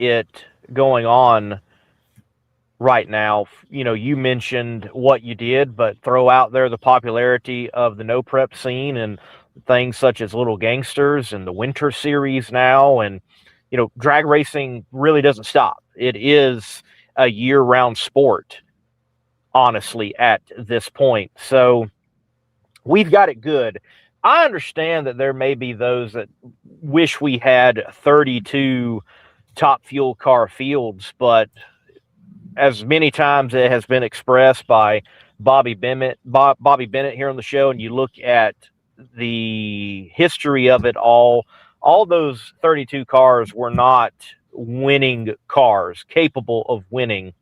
it going on right now. You mentioned what you did, but throw out there the popularity of the no prep scene and things such as Little Gangsters and the Winter Series now. And, drag racing really doesn't stop. It is a year round sport, honestly, at this point. So we've got it good. I understand that there may be those that wish we had 32 top fuel car fields, but as many times it has been expressed by Bobby Bennett here on the show, and you look at the history of it all those 32 cars were not winning cars, capable of winning.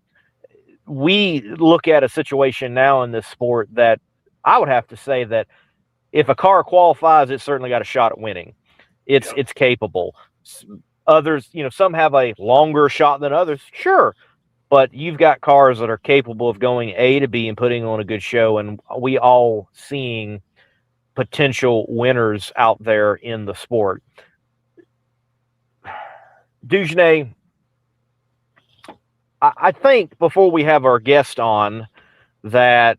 We look at a situation now in this sport that I would have to say that if a car qualifies, it's certainly got a shot at winning. It's capable. Others, some have a longer shot than others, sure. But you've got cars that are capable of going A to B and putting on a good show, and we all seeing potential winners out there in the sport. Dugenais, I think before we have our guest on that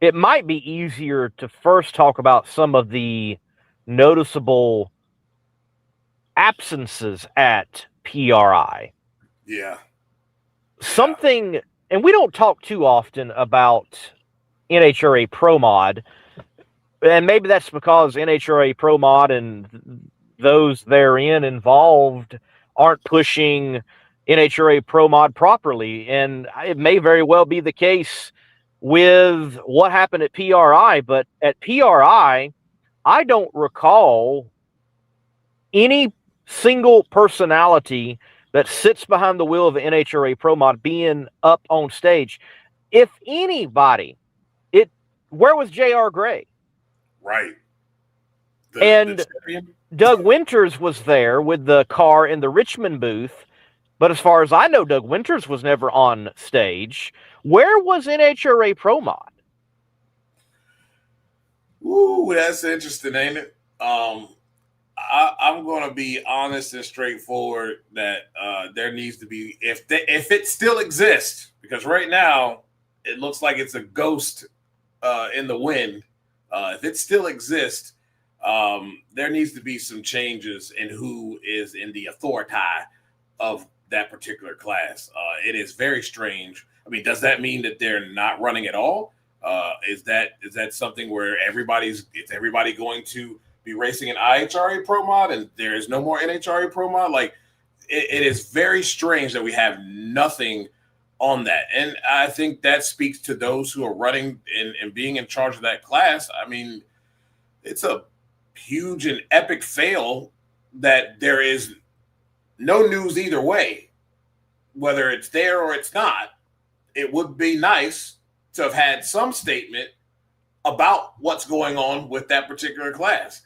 it might be easier to first talk about some of the noticeable absences at PRI. Yeah. Something, and we don't talk too often about NHRA Pro Mod, and maybe that's because NHRA Pro Mod and those therein involved aren't pushing NHRA Pro Mod properly, and it may very well be the case with what happened at PRI, but at PRI, I don't recall any single personality that sits behind the wheel of the NHRA Pro Mod being up on stage. If anybody, where was J.R. Gray? Right. And Doug Winters was there with the car in the Richmond booth, but as far as I know, Doug Winters was never on stage. Where was NHRA Pro Mod? Ooh, that's interesting, ain't it? I'm going to be honest and straightforward that there needs to be, if it still exists, because right now it looks like it's a ghost in the wind. If it still exists, there needs to be some changes in who is in the authority of that particular class. It is very strange. I mean, does that mean that they're not running at all? Is that something where is everybody going to be racing an IHRA Pro Mod and there is no more NHRA Pro Mod? Like, it is very strange that we have nothing on that. And I think that speaks to those who are running and being in charge of that class. I mean, it's a huge and epic fail that there is no news either way, whether it's there or it's not. It would be nice to have had some statement about what's going on with that particular class.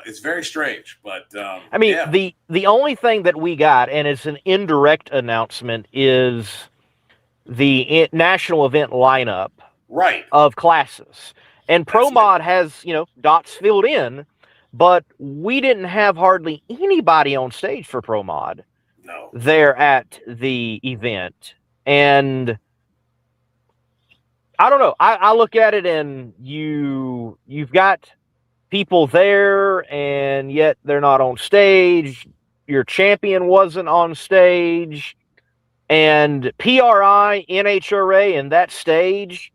It's very strange, but I mean, yeah. The only thing that we got, and it's an indirect announcement, is the national event lineup of classes. And Pro Mod has, dots filled in, but we didn't have hardly anybody on stage for Pro Mod there at the event. And I don't know. I look at it and you've got people there, and yet they're not on stage. Your champion wasn't on stage. And PRI, NHRA, and that stage,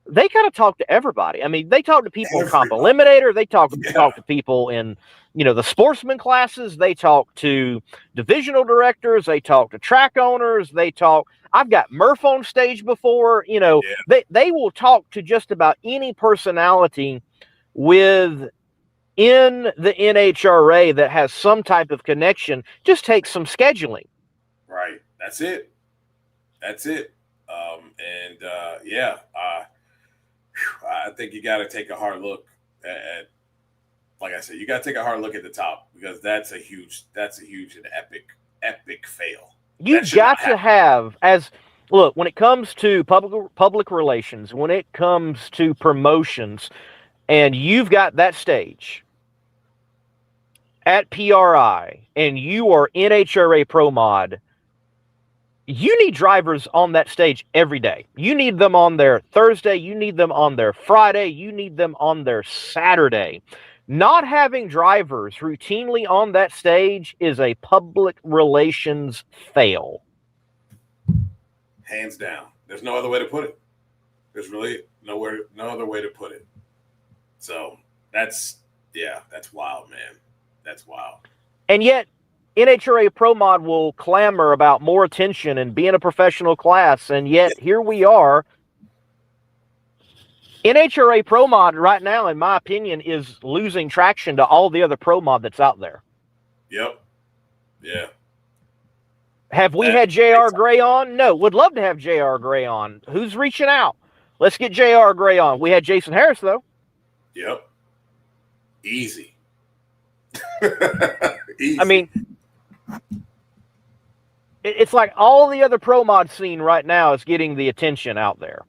they kind of talk to everybody. I mean, they talk to people in Comp Eliminator. They talk to people in, the sportsman classes. They talk to divisional directors. They talk to track owners. I've got Murph on stage before. They will talk to just about any personality within the NHRA that has some type of connection. Just takes some scheduling. Right. That's it. I think you got to take a hard look at, like I said, you got to take a hard look at the top, because that's a huge and epic fail. You've got to have, when it comes to public relations, when it comes to promotions, and you've got that stage, at PRI and you are NHRA Pro Mod, you need drivers on that stage every day. You need them on their Thursday. You need them on their Friday. You need them on their Saturday. Not having drivers routinely on that stage is a public relations fail. Hands down. There's no other way to put it. There's really no other way to put it. So that's wild, man. That's wild. And yet, NHRA Pro Mod will clamor about more attention and being a professional class, and yet here we are. NHRA Pro Mod right now, in my opinion, is losing traction to all the other Pro Mod that's out there. Yep. Yeah. Have we had J.R. Gray on? No. Would love to have J.R. Gray on. Who's reaching out? Let's get J.R. Gray on. We had Jason Harris, though. Yep. Easy. Easy. I mean, it's like all the other Pro Mod scene right now is getting the attention out there.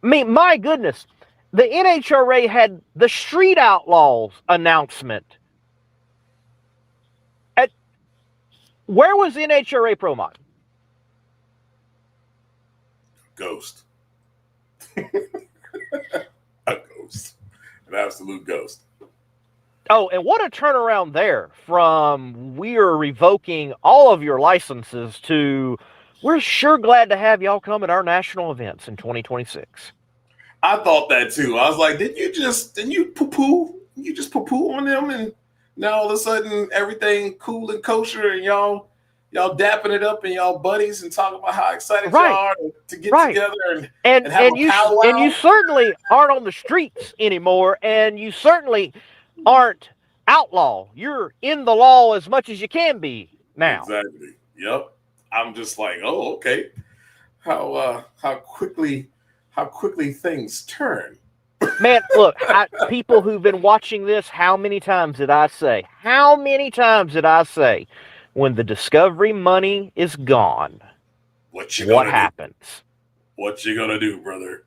I mean, my goodness, the NHRA had the Street Outlaws announcement. Where was NHRA Pro Mod? Ghost. A ghost. An absolute ghost. Oh, and what a turnaround there from we are revoking all of your licenses to we're sure glad to have y'all come at our national events in 2026. I thought that too. I was like, didn't you poo-poo? You just poo-poo on them, and now all of a sudden everything cool and kosher, and y'all dapping it up and y'all buddies and talking about how excited y'all are to get together and have a powwow. And you certainly aren't on the streets anymore, and you certainly aren't outlaw. You're in the law as much as you can be now. Exactly. Yep. I'm just like, oh, okay. How quickly things turn. Man, look, people who've been watching this, how many times did I say? When the Discovery money is gone, what happens? What you gonna do, brother?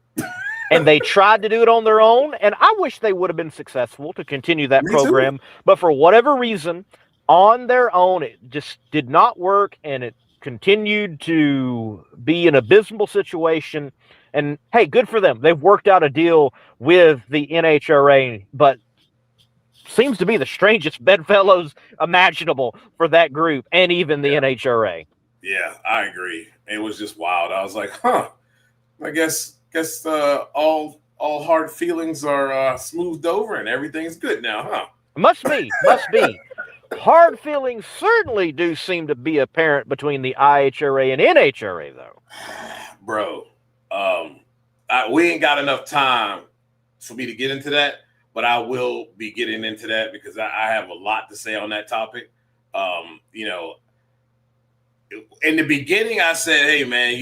And they tried to do it on their own, and I wish they would have been successful to continue that program. But for whatever reason, on their own, it just did not work, and it continued to be an abysmal situation. And hey, good for them. They've worked out a deal with the NHRA, but seems to be the strangest bedfellows imaginable for that group and even the NHRA. Yeah, I agree. It was just wild. I was like, I guess all hard feelings are smoothed over and everything's good now, huh? Must be. Hard feelings certainly do seem to be apparent between the IHRA and NHRA, though. Bro, we ain't got enough time for me to get into that, but I will be getting into that because I have a lot to say on that topic. In the beginning, I said, hey, man,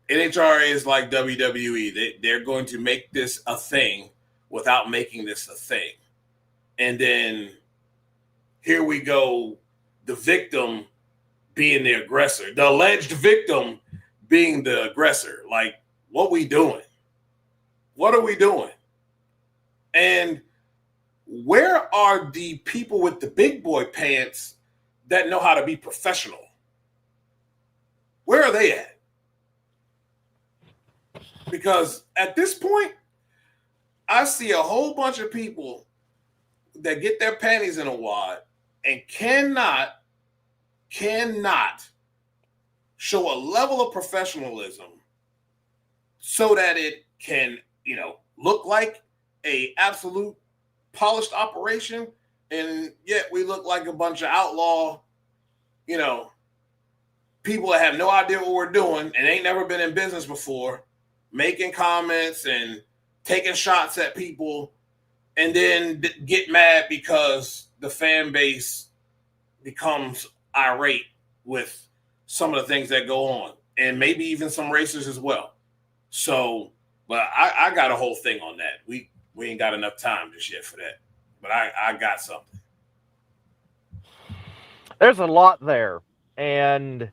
NHRA is like WWE. They're going to make this a thing without making this a thing. And then here we go, the victim being the aggressor, the alleged victim being the aggressor. Like, what we doing? What are we doing? And where are the people with the big boy pants that know how to be professional? Where are they at? Because at this point, I see a whole bunch of people that get their panties in a wad and cannot show a level of professionalism so that it can, look like a absolute polished operation, and yet we look like a bunch of outlaw, people that have no idea what we're doing and ain't never been in business before, making comments and taking shots at people, and then get mad because the fan base becomes irate with some of the things that go on, and maybe even some racers as well. So, but I got a whole thing on that. We ain't got enough time just yet for that, but I got something. There's a lot there, and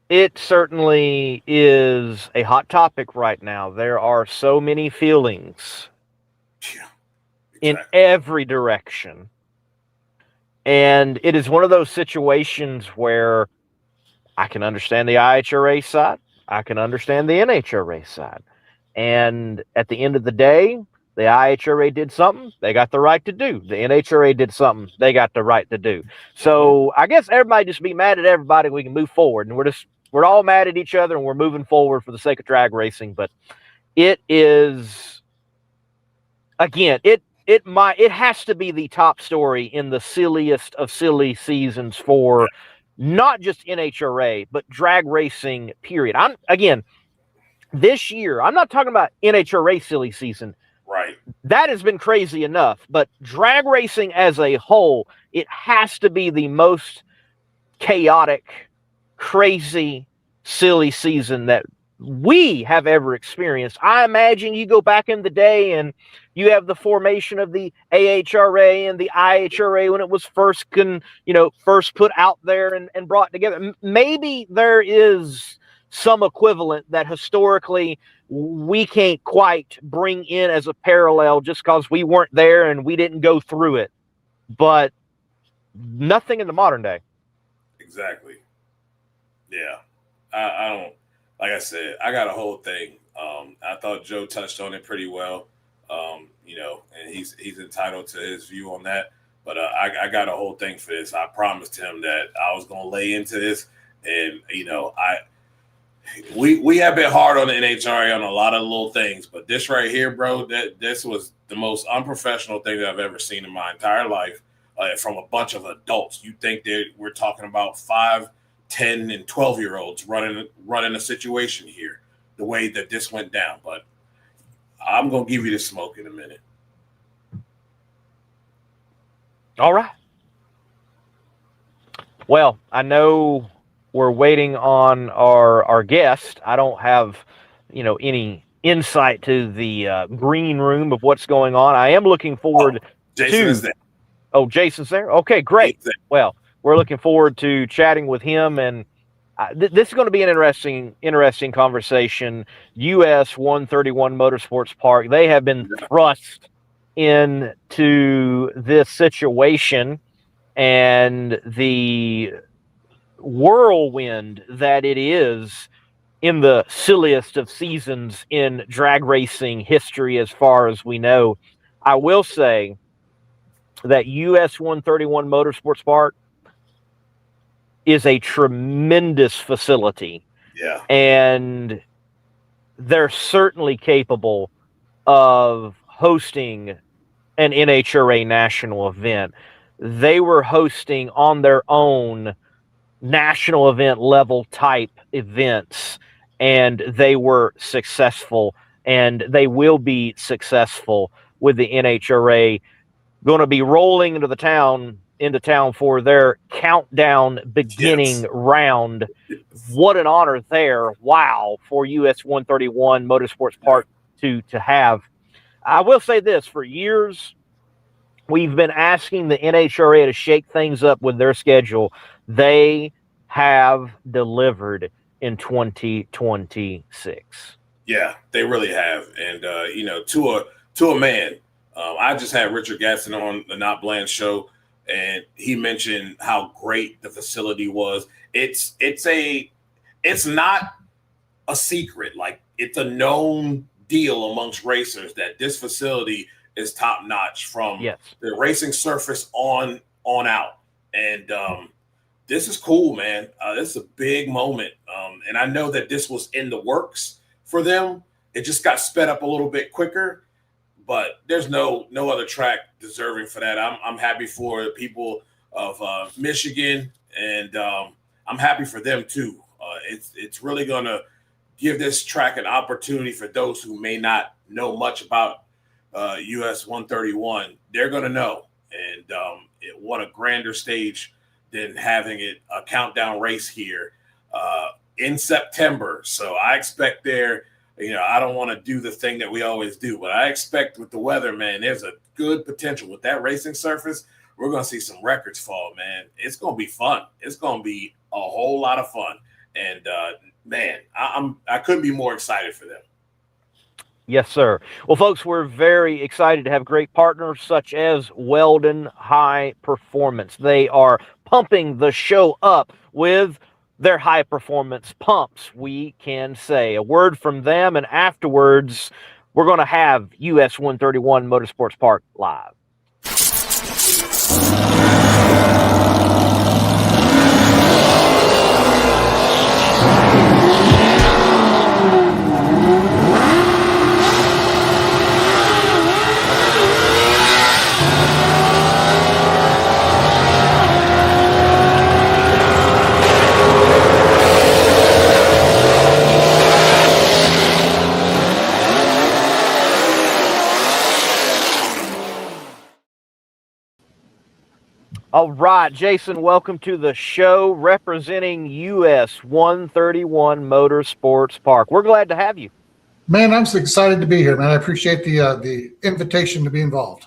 it certainly is a hot topic right now. There are so many feelings in every direction. And it is one of those situations where I can understand the IHRA side. I can understand the NHRA side. And at the end of the day, the IHRA did something they got the right to do. The NHRA did something they got the right to do. So I guess everybody just be mad at everybody. We can move forward, and we're all mad at each other, and we're moving forward for the sake of drag racing. But it is, again, it has to be the top story in the silliest of silly seasons for not just NHRA but drag racing. Period. I'm again this year. I'm not talking about NHRA silly season. Right. That has been crazy enough, but drag racing as a whole, it has to be the most chaotic, crazy, silly season that we have ever experienced. I imagine you go back in the day and you have the formation of the AHRA and the IHRA when it was first put out there and brought together. Maybe there is some equivalent that historically we can't quite bring in as a parallel just because we weren't there and we didn't go through it. But nothing in the modern day. Exactly. Yeah. I don't, like I said, I got a whole thing. I thought Joe touched on it pretty well. And he's entitled to his view on that. But I got a whole thing for this. I promised him that I was going to lay into this. And, we have been hard on the NHRA on a lot of little things. But this right here, bro, this was the most unprofessional thing that I've ever seen in my entire life from a bunch of adults. You think that we're talking about 5, 10, and 12-year-olds running a situation here, the way that this went down. But I'm going to give you the smoke in a minute. All right. Well, I know we're waiting on our guest. I don't have, any insight to the green room of what's going on. I am looking forward Jason is there. Oh, Jason's there? Okay, great. Well, we're looking forward to chatting with him, and this is going to be an interesting conversation. US 131 Motorsports Park, they have been thrust into this situation, and the whirlwind that it is in the silliest of seasons in drag racing history as far as we know. I will say that US 131 Motorsports Park is a tremendous facility. Yeah. And they're certainly capable of hosting an NHRA national event. They were hosting on their own national event level type events, and they were successful, and they will be successful with the NHRA going to be rolling into town for their countdown beginning round. What an honor there. Wow, for US 131 Motorsports Park to have. I will say this, for years we've been asking the NHRA to shake things up with their schedule. They have delivered in 2026. Yeah, they really have. And to a man, I just had Richard Gatson on the Not Bland show, and he mentioned how great the facility was. It's not a secret. Like, it's a known deal amongst racers that this facility is top notch from the racing surface on out. And this is cool, man. This is a big moment. And I know that this was in the works for them. It just got sped up a little bit quicker. But there's no other track deserving for that. I'm happy for the people of Michigan, and I'm happy for them too. It's really going to give this track an opportunity for those who may not know much about US 131. They're going to know, and what a grander stage than having it a countdown race here in September. So I expect I don't want to do the thing that we always do, but I expect with the weather, man, there's a good potential with that racing surface. We're going to see some records fall, man. It's going to be fun. It's going to be a whole lot of fun. And man, I couldn't be more excited for them. Yes, sir. Well, folks, we're very excited to have great partners such as Weldon High Performance. They are pumping the show up with their high performance pumps, we can say. A word from them, and afterwards, we're going to have US 131 Motorsports Park live. All right, Jason, welcome to the show representing US 131 Motorsports Park. We're glad to have you. Man, I'm so excited to be here, man. I appreciate the invitation to be involved.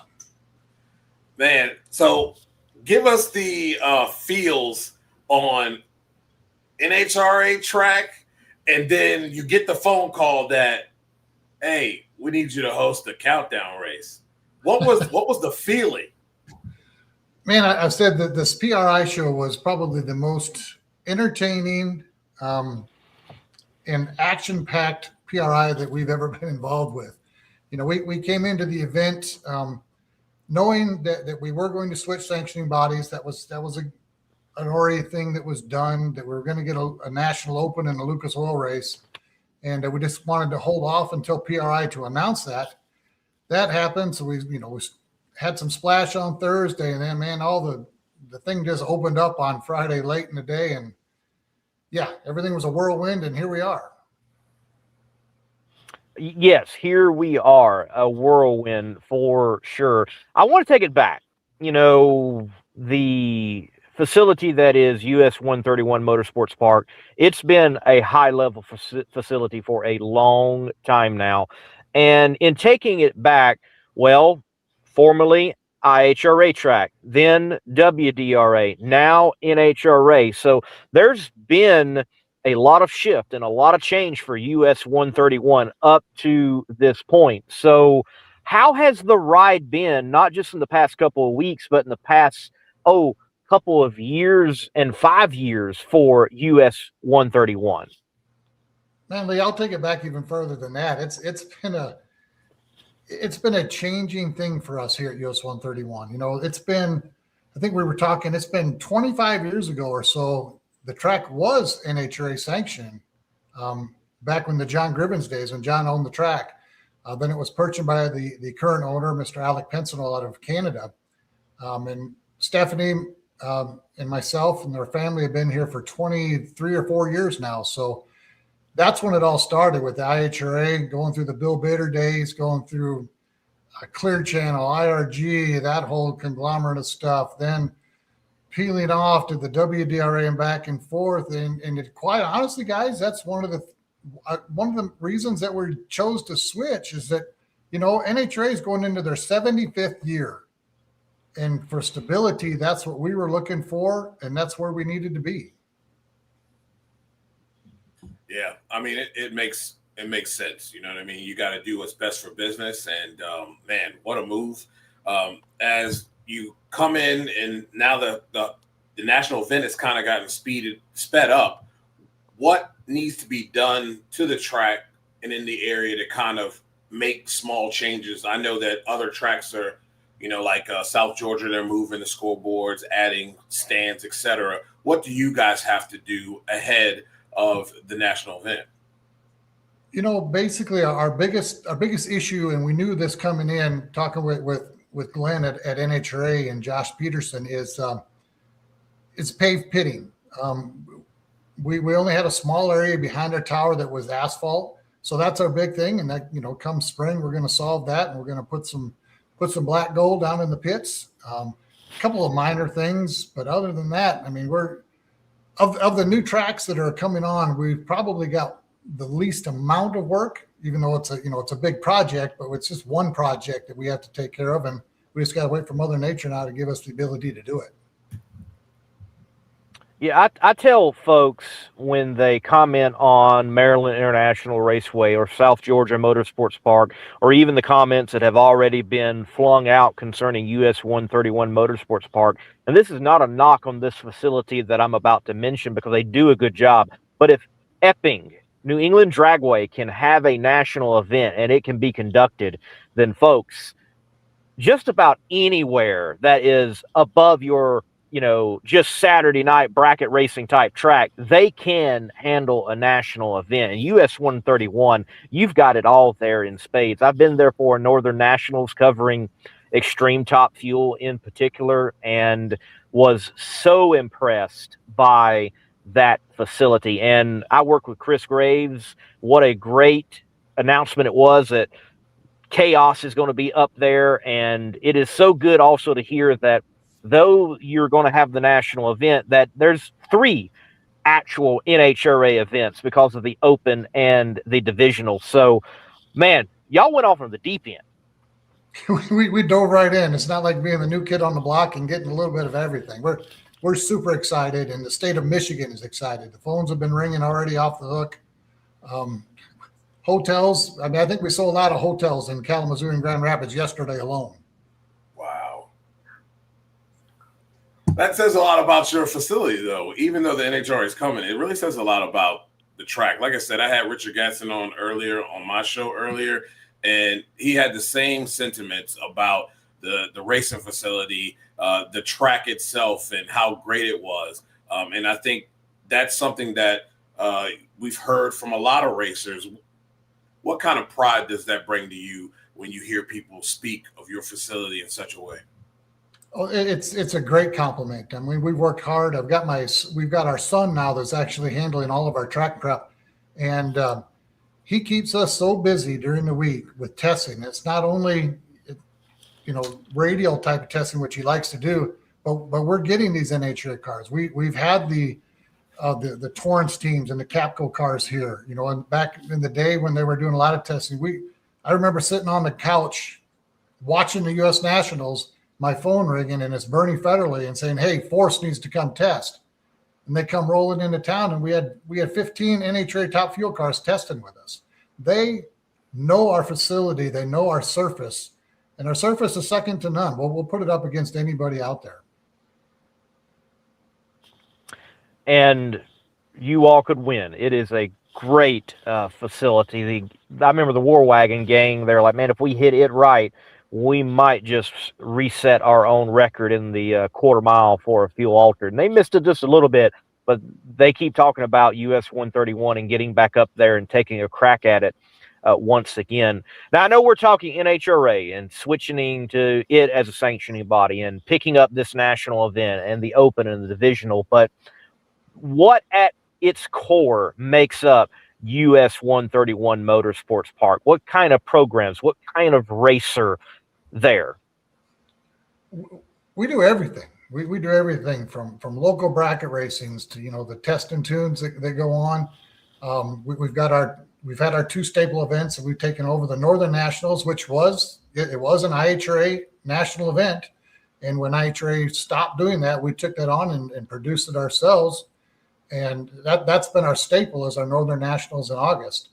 Man, so give us the feels on NHRA track, and then you get the phone call that, hey, we need you to host a countdown race. What was the feeling? Man, I've said that this PRI show was probably the most entertaining and action-packed PRI that we've ever been involved with. You know, we came into the event knowing that we were going to switch sanctioning bodies. That was an already thing that was done, that we were going to get a national open and a Lucas Oil race. And we just wanted to hold off until PRI to announce that. That happened. So we had some splash on Thursday, and then, man, all the thing just opened up on Friday late in the day. And yeah, everything was a whirlwind, and here we are. Yes, here we are, a whirlwind for sure. I want to take it back. You know, the facility that is US 131 Motorsports Park, it's been a high level facility for a long time now. And in taking it back, well, formerly IHRA track, then WDRA, now NHRA. So there's been a lot of shift and a lot of change for US 131 up to this point. So how has the ride been, not just in the past couple of weeks, but in the past, couple of years and 5 years for US 131? Man, Lee, I'll take it back even further than that. It's been a changing thing for us here at US 131. You know, I think we were talking, it's been 25 years ago or so. The track was NHRA sanctioned back when the John Gribbons days, when John owned the track. Then it was purchased by the current owner, Mr. Alec Pensinel, out of Canada. And Stephanie and myself and their family have been here for 23 or 4 years now. So that's when it all started, with the IHRA, going through the Bill Bader days, going through Clear Channel, IRG, that whole conglomerate of stuff. Then peeling off to the WDRA and back and forth. And quite honestly, guys, that's one of the reasons that we chose to switch, is that, you know, NHRA is going into their 75th year. And for stability, that's what we were looking for, and that's where we needed to be. Yeah, I mean, it makes sense. You know what I mean? You got to do what's best for business. And man, what a move! As you come in, and now the national event has kind of gotten sped up. What needs to be done to the track and in the area to kind of make small changes? I know that other tracks are, you know, like South Georgia, they're moving the scoreboards, adding stands, etc. What do you guys have to do ahead of the national event? You know, basically our biggest issue, and we knew this coming in, talking with Glenn at NHRA and Josh Peterson, is paved pitting. We only had a small area behind our tower that was asphalt, so that's our big thing. And that, you know, come spring, we're going to solve that, and we're going to put some black gold down in the pits. A couple of minor things, but other than that, I mean, we're of the new tracks that are coming on, we've probably got the least amount of work, even though it's a big project, but it's just one project that we have to take care of, and we just got to wait for Mother Nature now to give us the ability to do it. Yeah, I tell folks when they comment on Maryland International Raceway or South Georgia Motorsports Park, or even the comments that have already been flung out concerning US 131 Motorsports Park, and this is not a knock on this facility that I'm about to mention because they do a good job, but if Epping, New England Dragway can have a national event and it can be conducted, then folks, just about anywhere that is above your, just Saturday night bracket racing type track, they can handle a national event. And US 131, you've got it all there in spades. I've been there for Northern Nationals covering Extreme Top Fuel in particular, and was so impressed by that facility. And I work with Chris Graves. What a great announcement it was that Chaos is going to be up there, and it is so good also to hear that though you're going to have the national event, that there's 3 actual NHRA events because of the open and the divisional. So, man, y'all went off on the deep end. We dove right in. It's not like being the new kid on the block and getting a little bit of everything. We're super excited, and the state of Michigan is excited. The phones have been ringing already off the hook. Hotels. I mean, I think we sold out of hotels in Kalamazoo and Grand Rapids yesterday alone. Wow. That says a lot about your facility, though. Even though the NHRA is coming, it really says a lot about the track. Like I said, I had Richard Gatson on my show earlier, and he had the same sentiments about the racing facility, the track itself, and how great it was. And I think that's something that we've heard from a lot of racers. What kind of pride does that bring to you when you hear people speak of your facility in such a way? Oh, it's a great compliment. I mean, we've worked hard. We've got our son now that's actually handling all of our track prep, and he keeps us so busy during the week with testing. It's not only radial type of testing, which he likes to do, but we're getting these NHRA cars. We've had the Torrance teams and the Capco cars here, and back in the day when they were doing a lot of testing, I remember sitting on the couch watching the U.S. Nationals, my phone ringing, and it's Bernie Federley and saying, "Hey, Force needs to come test." And they come rolling into town, and we had 15 NHRA Top Fuel cars testing with us. They know our facility, they know our surface, and our surface is second to none. We'll put it up against anybody out there. And you all could win. It is a great facility. I remember the War Wagon gang. They're like, man, if we hit it right, we might just reset our own record in the quarter mile for a fuel altered. And they missed it just a little bit, but they keep talking about US 131 and getting back up there and taking a crack at it once again. Now, I know we're talking NHRA and switching to it as a sanctioning body and picking up this national event and the open and the divisional, but what at its core makes up US 131 Motorsports Park? What kind of programs? What kind of racer there? We do everything. We do everything from local bracket racings to the test and tunes that go on. We've had our 2 staple events, and we've taken over the Northern Nationals, which was an IHRA national event. And when IHRA stopped doing that, we took that on and produced it ourselves. And that's been our staple, is our Northern Nationals in August.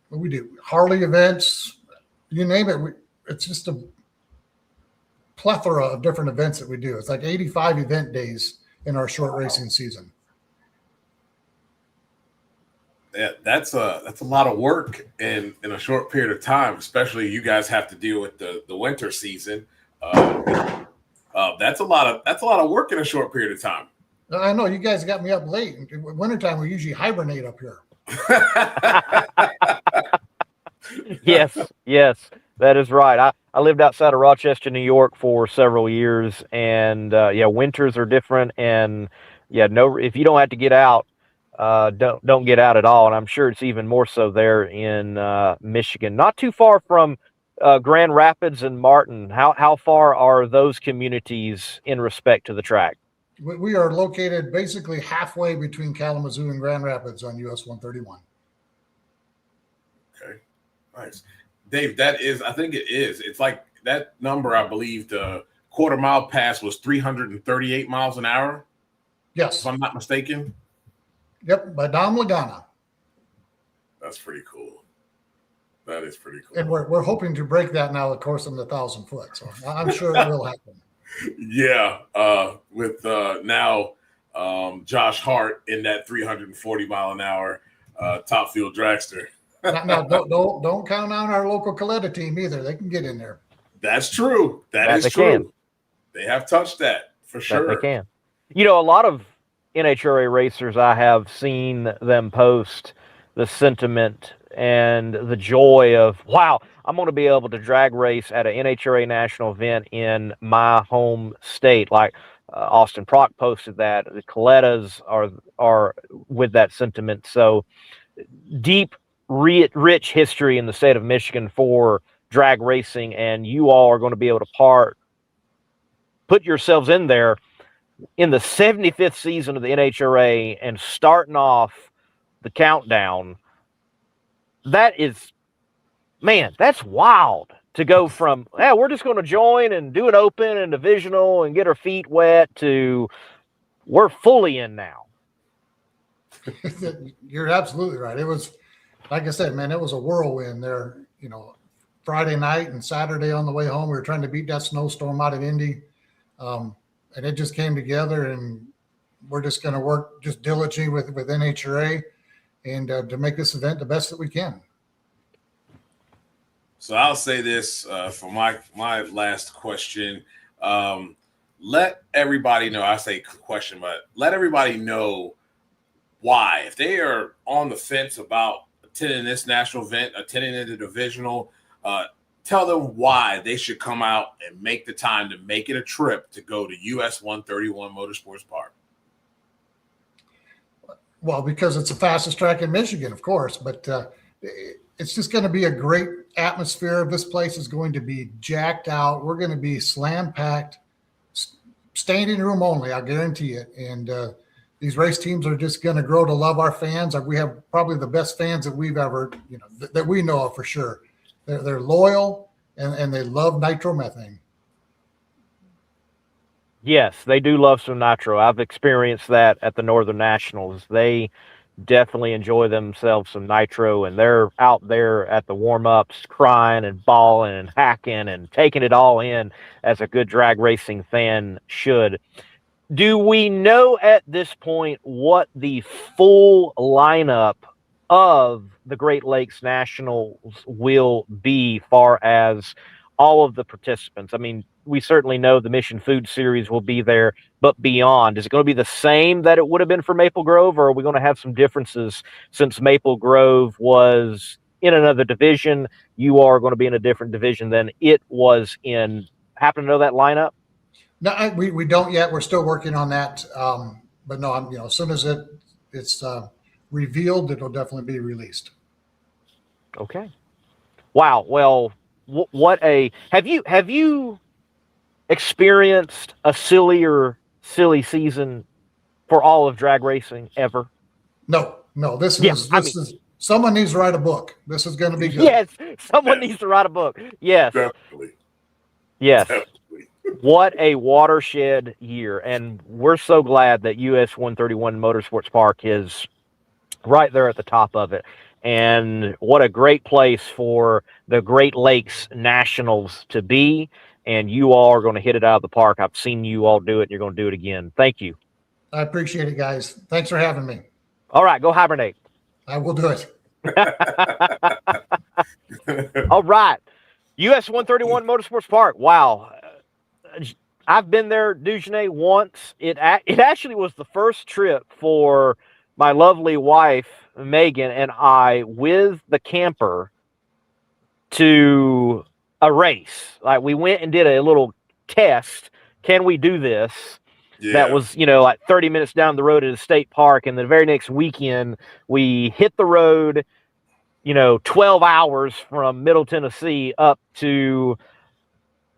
We do Harley events, you name it. It's just a plethora of different events that we do. It's like 85 event days in our short racing season. Yeah, that's a lot of work in a short period of time, especially you guys have to deal with the winter season. That's a lot of work in a short period of time. I know you guys got me up late. In wintertime, we usually hibernate up here. Yes, that is right. I lived outside of Rochester, New York for several years, and winters are different. And if you don't have to get out, don't get out at all. And I'm sure it's even more so there in Michigan, not too far from Grand Rapids and Martin. How far are those communities in respect to the track? We are located basically halfway between Kalamazoo and Grand Rapids on US 131. Okay, nice. Dave, I think it's like that number, I believe the quarter mile pass was 338 miles an hour. Yes. if I'm not mistaken. Yep, by Dom Lagana. That's pretty cool. That is pretty cool. And we're hoping to break that now, of course, in the 1,000 foot. So I'm sure it will happen. Yeah, with now Josh Hart in that 340 mile an hour top field dragster. Now don't count on our local Coletta team either. They can get in there. That's true. That is they true. can. They have touched that for sure. That they can. You know, a lot of NHRA racers, I have seen them post the sentiment and the joy of, wow, I'm going to be able to drag race at an NHRA national event in my home state. Like Austin Prock posted that. The Colettas are with that sentiment. So deep, rich history in the state of Michigan for drag racing, and you all are going to be able to put yourselves in there in the 75th season of the NHRA and starting off the countdown. That is, man, that's wild to go from, yeah, we're just going to join and do an open and divisional and get our feet wet to we're fully in now. You're absolutely right. It was, like I said, man, it was a whirlwind there. You know, Friday night and Saturday on the way home, we were trying to beat that snowstorm out of Indy. And it just came together, and we're just going to work just diligently with NHRA and to make this event the best that we can. So I'll say this for my last question. Let everybody know, I say question, but let everybody know why. If they are on the fence about attending this national event, attending the divisional, tell them why they should come out and make the time to make it a trip to go to US 131 Motorsports Park. Well, because it's the fastest track in Michigan, of course, but it's just going to be a great atmosphere. This place is going to be jacked out. We're going to be slam packed, standing room only. I guarantee it. And these race teams are just going to grow to love our fans. We have probably the best fans that we've ever, that we know of for sure. They're loyal and they love nitromethane. Yes, they do love some nitro. I've experienced that at the Northern Nationals. They definitely enjoy themselves some nitro, and they're out there at the warm-ups crying and bawling and hacking and taking it all in as a good drag racing fan should. Do we know at this point what the full lineup of the Great Lakes Nationals will be far as all of the participants? I mean, we certainly know the Mission Food Series will be there, but beyond, is it going to be the same that it would have been for Maple Grove, or are we going to have some differences since Maple Grove was in another division? You are going to be in a different division than it was in. Happen to know that lineup? No, we don't yet. We're still working on that. But no, as soon as it's revealed, it'll definitely be released. Okay. Wow. Well, what a have you experienced a silly season for all of drag racing ever? No. This is someone needs to write a book. This is going to be good. Yes, someone needs to write a book. Yes. Definitely. Yes. Definitely. What a watershed year. And we're so glad that US 131 Motorsports Park is right there at the top of it. And what a great place for the Great Lakes Nationals to be. And you all are going to hit it out of the park. I've seen you all do it, and you're going to do it again. Thank you. I appreciate it, guys. Thanks for having me. All right, go hibernate. I will do it. All right. US 131 Motorsports Park. Wow. I've been there, Dugenais, once. It actually was the first trip for my lovely wife, Megan, and I with the camper to a race. Like, we went and did a little test. Can we do this? Yeah. That was, like 30 minutes down the road at a state park. And the very next weekend, we hit the road, 12 hours from Middle Tennessee up to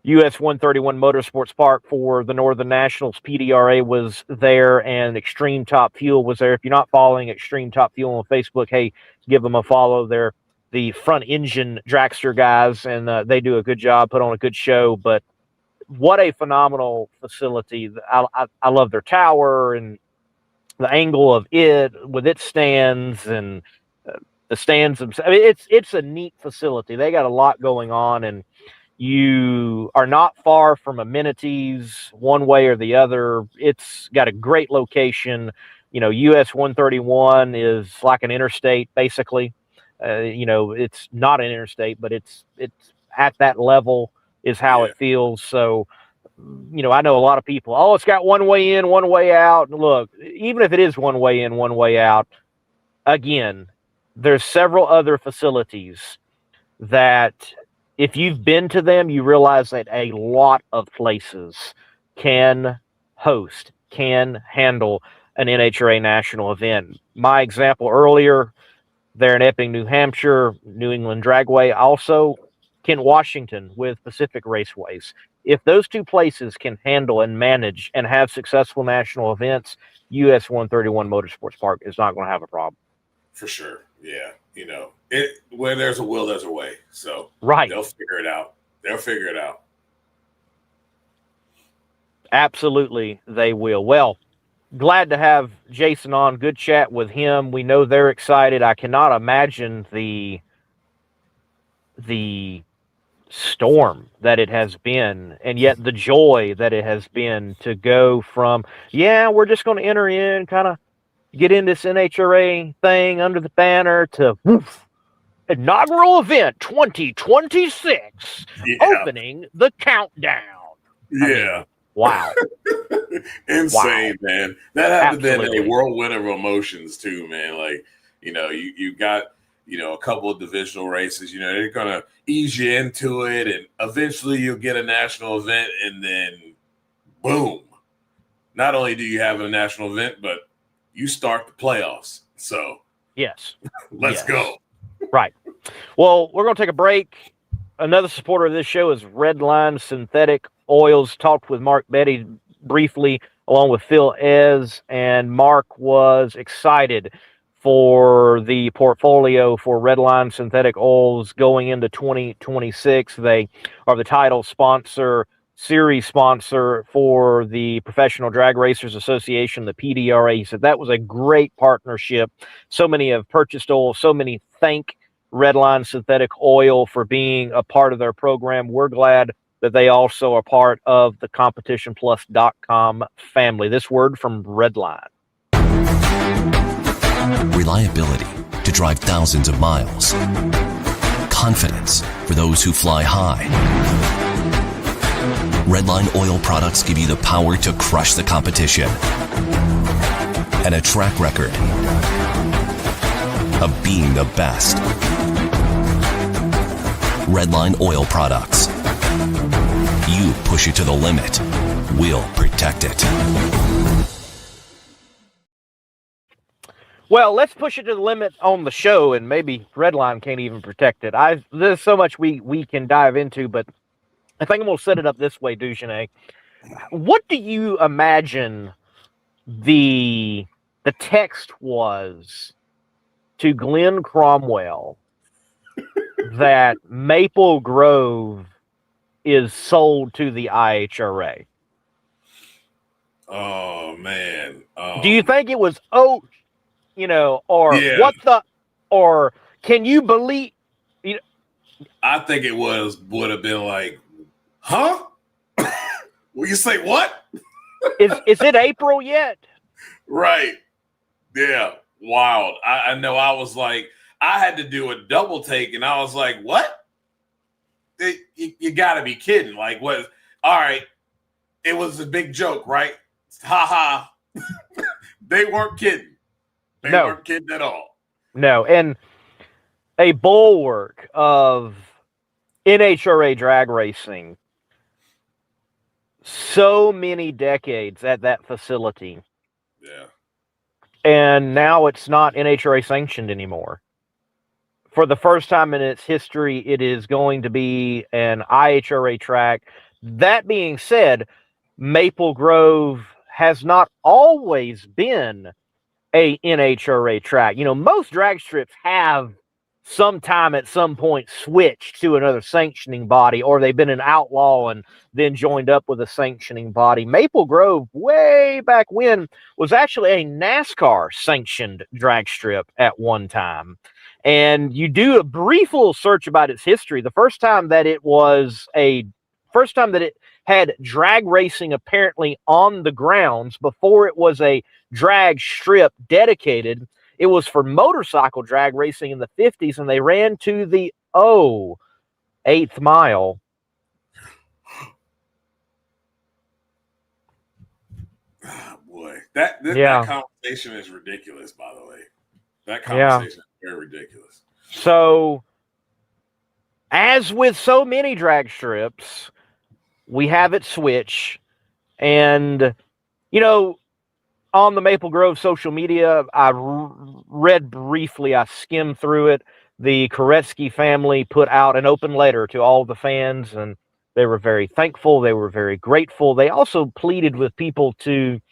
US 131 Motorsports Park for the Northern Nationals. PDRA was there, and Extreme Top Fuel was there. If you're not following Extreme Top Fuel on Facebook, hey, give them a follow. They're the front engine dragster guys, and they do a good job, put on a good show. But what a phenomenal facility. I love their tower, and the angle of it with its stands and the stands themselves. I mean, it's a neat facility. They got a lot going on, and you are not far from amenities one way or the other. It's got a great location. US 131 is like an interstate, basically. It's not an interstate, but it's at that level is how it feels. So, I know a lot of people, oh, it's got one way in, one way out. Look, even if it is one way in, one way out, again, there's several other facilities that if you've been to them, you realize that a lot of places can handle an NHRA national event. My example earlier, there in Epping, New Hampshire, New England Dragway, also Kent, Washington with Pacific Raceways. If those two places can handle and manage and have successful national events, US 131 Motorsports Park is not going to have a problem. For sure. Yeah. Where there's a will, there's a way. So right. They'll figure it out. Absolutely, they will. Well, glad to have Jason on. Good chat with him. We know they're excited. I cannot imagine the storm that it has been, and yet the joy that it has been to go from, we're just going to enter in, kind of get in this NHRA thing under the banner, to inaugural event 2026, opening the countdown. Yeah. I mean, wow. Insane, wow. Man. That had to been a whirlwind of emotions too, man. Like, you got, a couple of divisional races, they're going to ease you into it, and eventually you'll get a national event, and then boom. Not only do you have a national event, but you start the playoffs. So yes, let's go. Right. Well, we're going to take a break. Another supporter of this show is Redline Synthetic Oils. Talked with Mark Betty briefly, along with Phil Ez, and Mark was excited for the portfolio for Redline Synthetic Oils going into 2026. They are the title sponsor, series sponsor for the Professional Drag Racers Association, the PDRA. He said that was a great partnership. So many have purchased oil. So many thank Redline Synthetic Oil for being a part of their program. We're glad that they also are part of the CompetitionPlus.com family. This word from Redline. Reliability to drive thousands of miles. Confidence for those who fly high. Redline oil products give you the power to crush the competition. And a track record of being the best. Redline oil products. You push it to the limit, we'll protect it. Well, let's push it to the limit on the show, and maybe Redline can't even protect it. There's so much we can dive into, but I think I'm going to set it up this way, Duchesne. What do you imagine the text was to Glenn Cromwell that Maple Grove is sold to the IHRA? Oh, man. Do you think it was, or what the, or can you believe, I think it would have been like, huh? Will you say what? Is it April yet? Right. Yeah. Wild. I know. I was like, I had to do a double take, and I was like, what? You got to be kidding. Like, what? All right. It was a big joke, right? Ha ha. They weren't kidding. They weren't kidding at all. No. And a bulwark of NHRA drag racing, so many decades at that facility. Yeah. And now it's not NHRA sanctioned anymore. For the first time in its history, it is going to be an IHRA track. That being said, Maple Grove has not always been a NHRA track. Most drag strips have sometime at some point switched to another sanctioning body, or they've been an outlaw and then joined up with a sanctioning body. Maple Grove, way back when, was actually a NASCAR sanctioned drag strip at one time. And you do a brief little search about its history. The first time that it had drag racing apparently on the grounds before it was a drag strip dedicated, it was for motorcycle drag racing in the 50s, and they ran to the 8th mile. Oh, boy, that conversation is ridiculous, by the way. That conversation is very ridiculous. So, as with so many drag strips, we have it switch. And, on the Maple Grove social media, I read briefly, I skimmed through it. The Koretsky family put out an open letter to all the fans, and they were very thankful. They were very grateful. They also pleaded with people to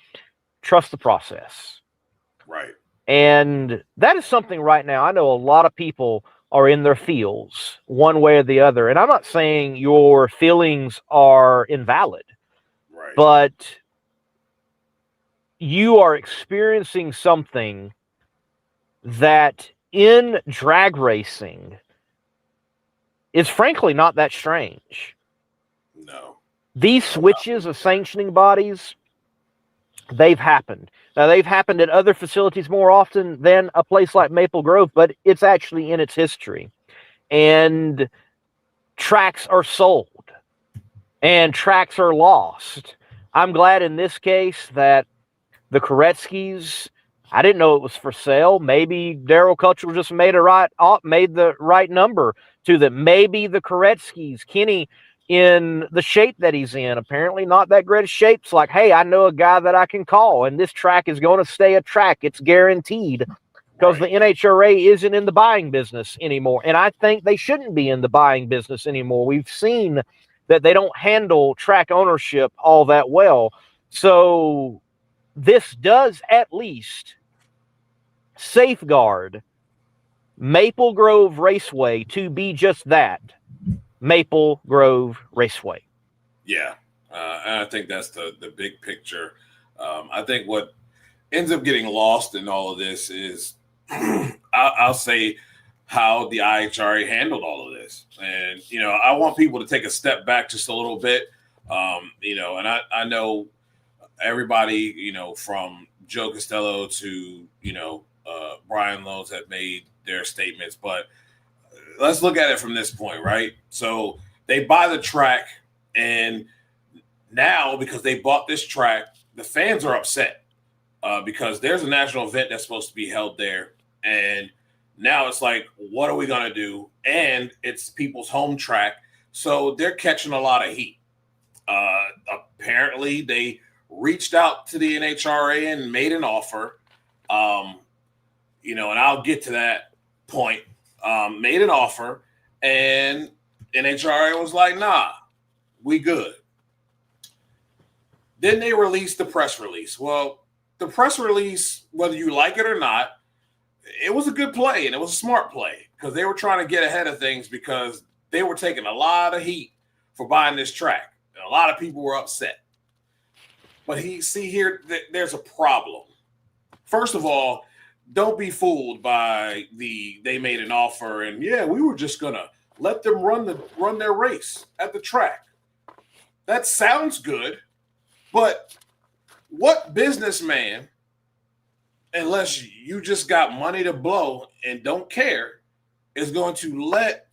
trust the process. Right. And that is something right now. I know a lot of people are in their feels one way or the other. And I'm not saying your feelings are invalid, right, but you are experiencing something that in drag racing is frankly not that strange. No. These switches of sanctioning bodies, they've happened. Now, they've happened at other facilities more often than a place like Maple Grove, but it's actually in its history. And tracks are sold and tracks are lost. I'm glad in this case that the Koretskys, I didn't know it was for sale. Maybe Daryl Cutchell just made the right number to them. Maybe the Koretskys, Kenny, in the shape that he's in, apparently not that great of shape. It's like, hey, I know a guy that I can call, and this track is going to stay a track. It's guaranteed, because the NHRA isn't in the buying business anymore. And I think they shouldn't be in the buying business anymore. We've seen that they don't handle track ownership all that well. So this does at least safeguard Maple Grove Raceway to be just that, Maple Grove Raceway. Yeah, and I think that's the big picture. I think what ends up getting lost in all of this is, I'll say, how the IHRA handled all of this. And, I want people to take a step back just a little bit, and I know everybody, from Joe Costello to, Brian Lowe's have made their statements, but let's look at it from this point, right? So they buy the track, and now because they bought this track, the fans are upset because there's a national event that's supposed to be held there. And now it's like, what are we going to do? And it's people's home track. So they're catching a lot of heat. Apparently they reached out to the NHRA and made an offer. And I'll get to that point. Made an offer, and NHRA was like, nah, we good. Then they released the press release. Well, the press release, whether you like it or not, it was a good play, and it was a smart play, because they were trying to get ahead of things, because they were taking a lot of heat for buying this track. And a lot of people were upset. But there's a problem. First of all, don't be fooled by they made an offer and we were just gonna let them run their race at the track. That sounds good, but what businessman, unless you just got money to blow and don't care, is going to let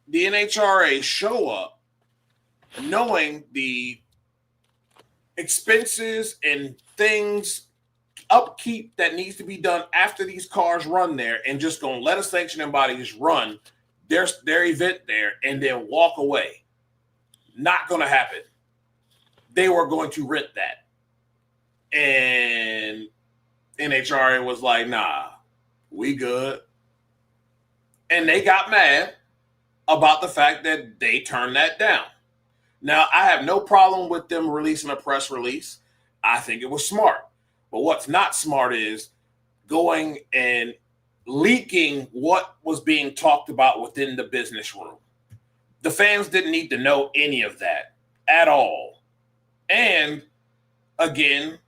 the NHRA show up knowing the expenses and things, upkeep that needs to be done after these cars run there, and just gonna let a sanctioning body just run their event there and then walk away? Not gonna happen. They were going to rent that, and NHRA was like, nah, we good. And they got mad about the fact that they turned that down. Now, I have no problem with them releasing a press release. I think it was smart. But what's not smart is going and leaking what was being talked about within the business room. The fans didn't need to know any of that at all. And again,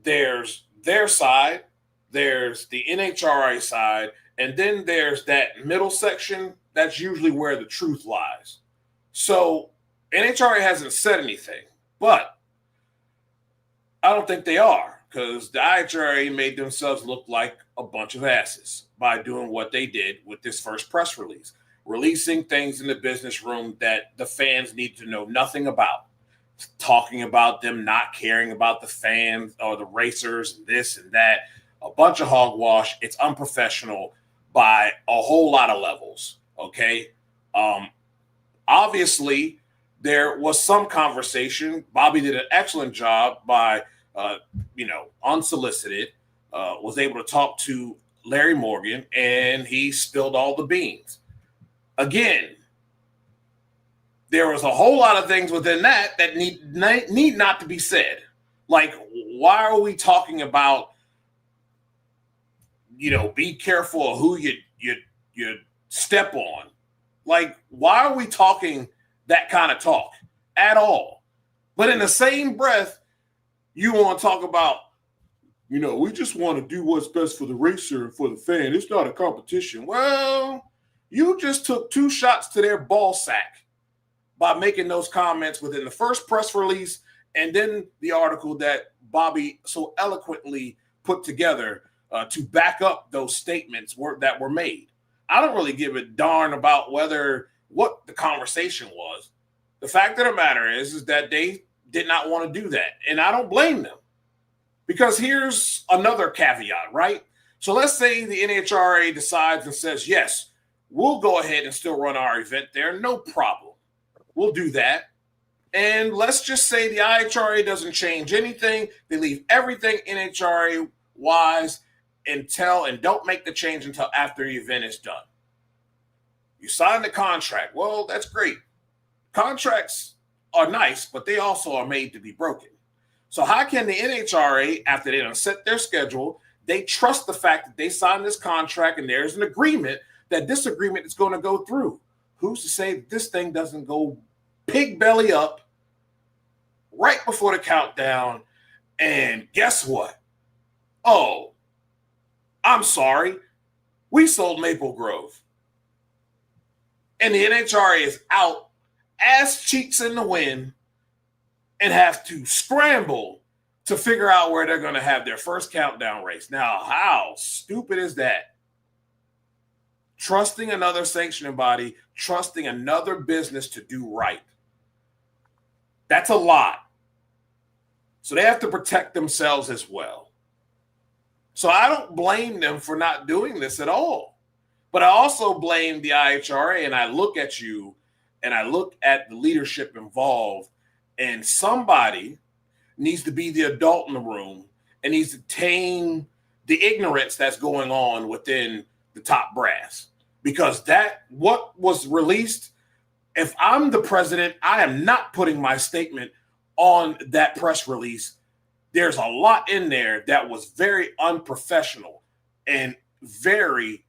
there's their side, there's the NHRA side, and then there's that middle section. That's usually where the truth lies. So NHRA hasn't said anything, but I don't think they are, because the IHRA made themselves look like a bunch of asses by doing what they did with this first press release, releasing things in the business room that the fans need to know nothing about, talking about them not caring about the fans or the racers, and this and that, a bunch of hogwash. It's unprofessional by a whole lot of levels, okay? Obviously, there was some conversation. Bobby did an excellent job by, unsolicited, was able to talk to Larry Morgan, and he spilled all the beans. Again, there was a whole lot of things within that need not to be said. Like, why are we talking about, be careful of who you step on? Like, why are we talking that kind of talk at all? But in the same breath, you want to talk about, we just want to do what's best for the racer and for the fan. It's not a competition. Well, you just took 2 shots to their ball sack by making those comments within the first press release and then the article that Bobby so eloquently put together to back up those statements that were made. I don't really give a darn about what the conversation was. The fact of the matter is that they did not want to do that. And I don't blame them, because here's another caveat, right? So let's say the NHRA decides and says, yes, we'll go ahead and still run our event there. No problem. We'll do that. And let's just say the IHRA doesn't change anything. They leave everything NHRA wise and don't make the change until after the event is done. You sign the contract. Well, that's great. Contracts are nice, but they also are made to be broken. So how can the NHRA, after they done set their schedule, they trust the fact that they signed this contract and there's an agreement that this agreement is going to go through? Who's to say that this thing doesn't go pig belly up right before the countdown? And guess what? Oh, I'm sorry. We sold Maple Grove. And the NHRA is out, ass cheeks in the wind, and have to scramble to figure out where they're going to have their first countdown race. Now, how stupid is that? Trusting another sanctioning body, trusting another business to do right. That's a lot. So they have to protect themselves as well. So I don't blame them for not doing this at all. But I also blame the IHRA, and I look at you and I look at the leadership involved, and somebody needs to be the adult in the room and needs to tame the ignorance that's going on within the top brass. Because what was released, if I'm the president, I am not putting my statement on that press release. There's a lot in there that was very unprofessional and very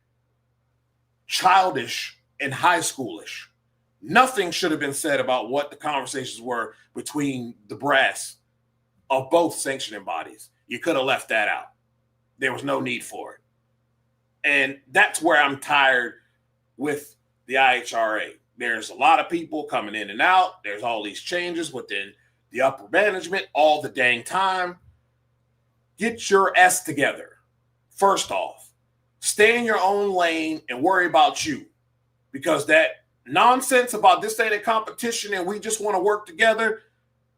childish and high schoolish. Nothing should have been said about what the conversations were between the brass of both sanctioning bodies. You could have left that out. There was no need for it. And that's where I'm tired with the IHRA. There's a lot of people coming in and out. There's all these changes within the upper management all the dang time. Get your S together. First off, stay in your own lane and worry about you, because that nonsense about this ain't a competition and we just want to work together,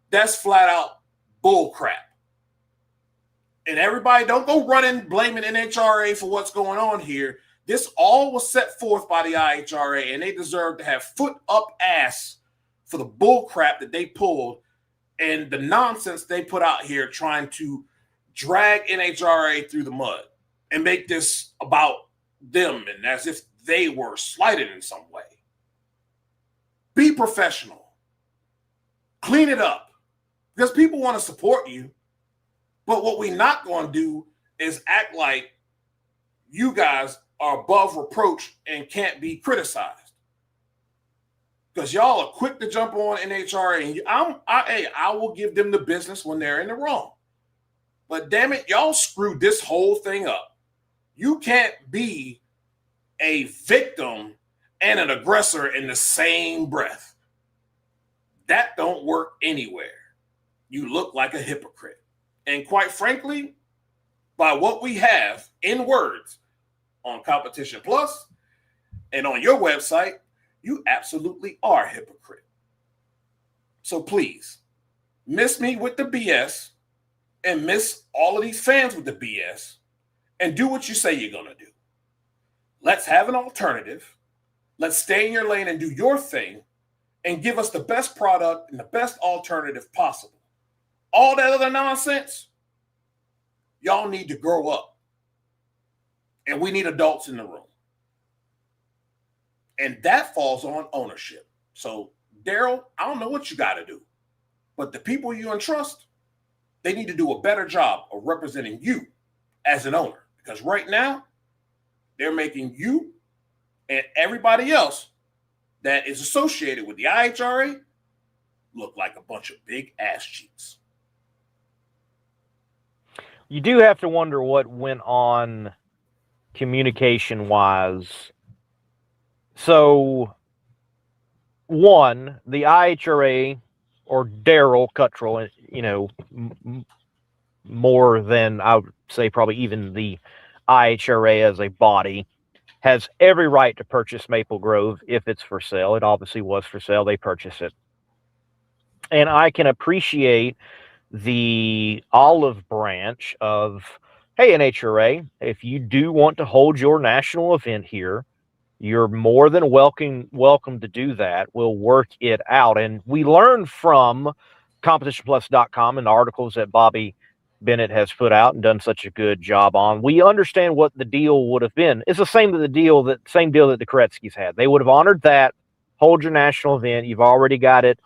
that's flat out bull crap. And everybody, don't go running blaming NHRA for what's going on here. This all was set forth by the IHRA, and they deserve to have foot up ass for the bull crap that they pulled and the nonsense they put out here trying to drag NHRA through the mud and make this about them and as if they were slighted in some way. Be professional. Clean it up, because people want to support you. But what we're not going to do is act like you guys are above reproach and can't be criticized. Because y'all are quick to jump on NHRA, and I will give them the business when they're in the wrong. But damn it, y'all screwed this whole thing up. You can't be a victim and an aggressor in the same breath. That don't work anywhere. You look like a hypocrite. And quite frankly, by what we have in words on Competition Plus and on your website, you absolutely are a hypocrite. So please, miss me with the BS and miss all of these fans with the BS and do what you say you're going to do. Let's have an alternative. Let's stay in your lane and do your thing and give us the best product and the best alternative possible. All that other nonsense, y'all need to grow up. And we need adults in the room. And that falls on ownership. So, Daryl, I don't know what you got to do, but the people you entrust, they need to do a better job of representing you as an owner. Because right now, they're making you and everybody else that is associated with the IHRA look like a bunch of big ass cheeks. You do have to wonder what went on communication-wise. So, one, the IHRA or Daryl Cuttrell, more than I would say probably even the IHRA as a body, has every right to purchase Maple Grove if it's for sale. It obviously was for sale. They purchased it. And I can appreciate the olive branch of, hey, NHRA, if you do want to hold your national event here, you're more than welcome to do that. We'll work it out. And we learned from competitionplus.com and the articles that Bobby Bennett has put out and done such a good job on. We understand what the deal would have been. It's the same deal that the Koretskis had. They would have honored that, hold your national event. You've already got it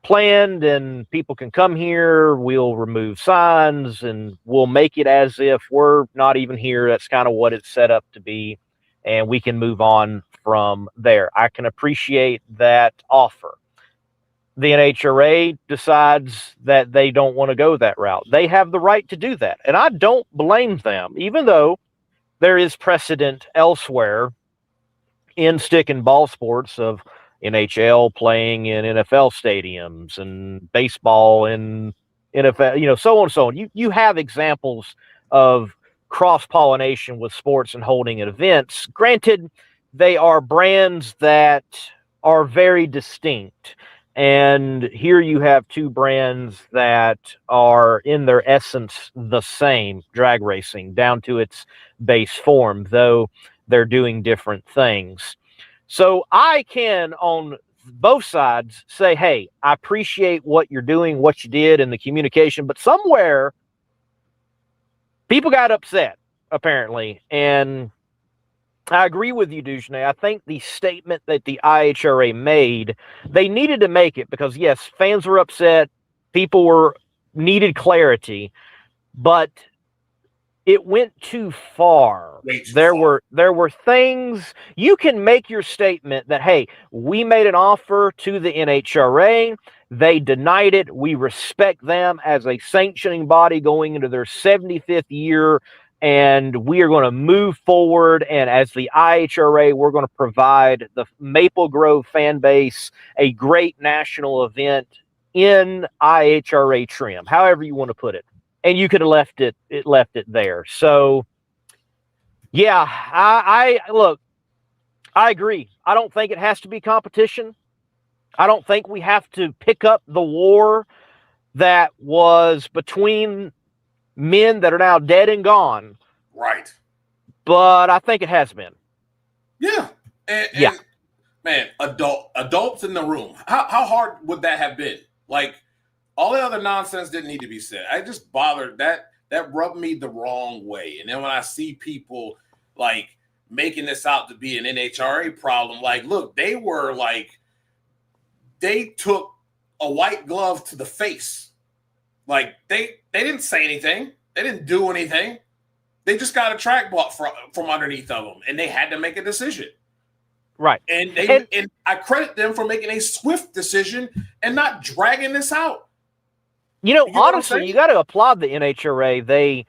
planned and people can come here. We'll remove signs and we'll make it as if we're not even here. That's kind of what it's set up to be. And we can move on from there. I can appreciate that offer. The NHRA decides that they don't want to go that route. They have the right to do that. And I don't blame them, even though there is precedent elsewhere in stick and ball sports of NHL playing in NFL stadiums and baseball in NFL, so on and so on. You have examples of cross-pollination with sports and holding events. Granted, they are brands that are very distinct. And here you have two brands that are in their essence the same, drag racing, down to its base form, though they're doing different things. So I can, on both sides, say, hey, I appreciate what you're doing, what you did, and the communication, but somewhere people got upset, apparently. And I agree with you, Dugenais. I think the statement that the IHRA made, they needed to make it because, yes, fans were upset. People needed clarity, but it went too far. There were things you can make your statement that, hey, we made an offer to the NHRA. They denied it. We respect them as a sanctioning body going into their 75th year. And we are going to move forward. And as the IHRA, we're going to provide the Maple Grove fan base a great national event in IHRA trim, however you want to put it. And you could have left it there. So, yeah, I look, I agree. I don't think it has to be competition. I don't think we have to pick up the war that was between men that are now dead and gone. Right. But I think it has been. Yeah. And man, adults in the room. How hard would that have been? Like, all the other nonsense didn't need to be said. I just bothered that rubbed me the wrong way. And then when I see people like making this out to be an NHRA problem, like, look, they took a white glove to the face. Like they didn't say anything. They didn't do anything. They just got a track bought from underneath of them, and they had to make a decision. Right. And I credit them for making a swift decision and not dragging this out. Honestly, you got to applaud the NHRA.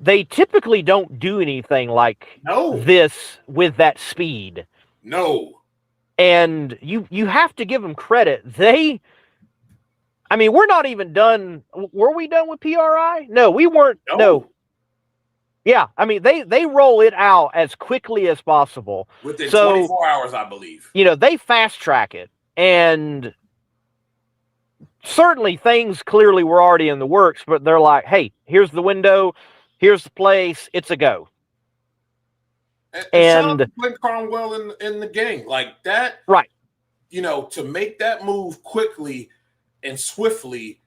They typically don't do anything like this with that speed. No. And you have to give them credit. We're not even done. Were we done with PRI? No, we weren't. No. Yeah, they roll it out as quickly as possible. Within 24 hours, I believe. They fast track it. And certainly things clearly were already in the works, but they're like, hey, here's the window, here's the place, it's a go. And Clint Cromwell in the gang like that. Right. To make that move quickly and swiftly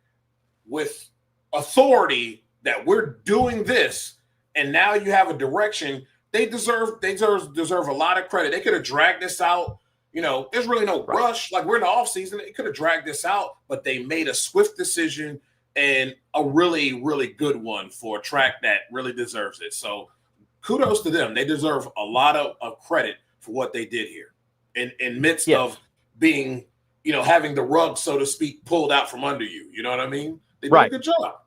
with authority that we're doing this, and now you have a direction. They deserve a lot of credit. They could have dragged this out. There's really no rush. Like, we're in the off season. They could have dragged this out, but they made a swift decision and a really, really good one for a track that really deserves it. So kudos to them. They deserve a lot of credit for what they did here in midst of being, having the rug, so to speak, pulled out from under you. You know what I mean? They did a good job.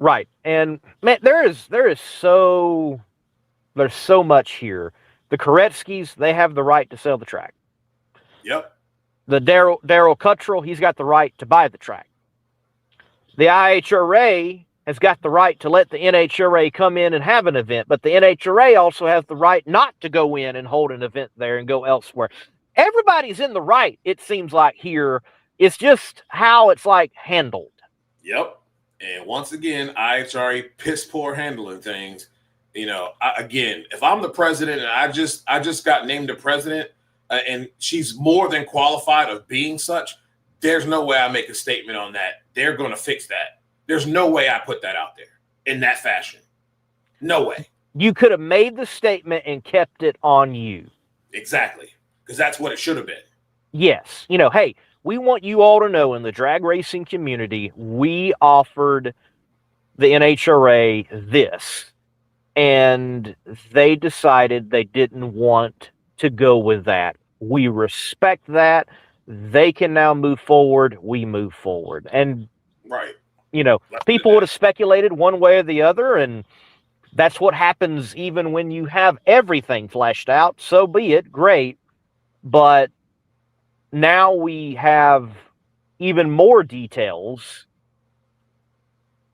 Right. And man, there's so much here. The Koretsky's, they have the right to sell the track. Yep. The Daryl Cuttrell, he's got the right to buy the track. The IHRA has got the right to let the NHRA come in and have an event, but the NHRA also has the right not to go in and hold an event there and go elsewhere. Everybody's in the right, it seems like here. It's just how it's like handled. Yep. And once again, IHRA piss poor handling things. Again, if I'm the president and I just got named the president, and she's more than qualified of being such, there's no way I make a statement on that. They're going to fix that. There's no way I put that out there in that fashion. No way. You could have made the statement and kept it on you. Exactly. Because that's what it should have been. Yes. Hey, we want you all to know, in the drag racing community, we offered the NHRA this, and they decided they didn't want to go with that. We respect that. They can now move forward. We move forward. And, people would have speculated one way or the other, and that's what happens even when you have everything fleshed out. So be it. Great. But now we have even more details,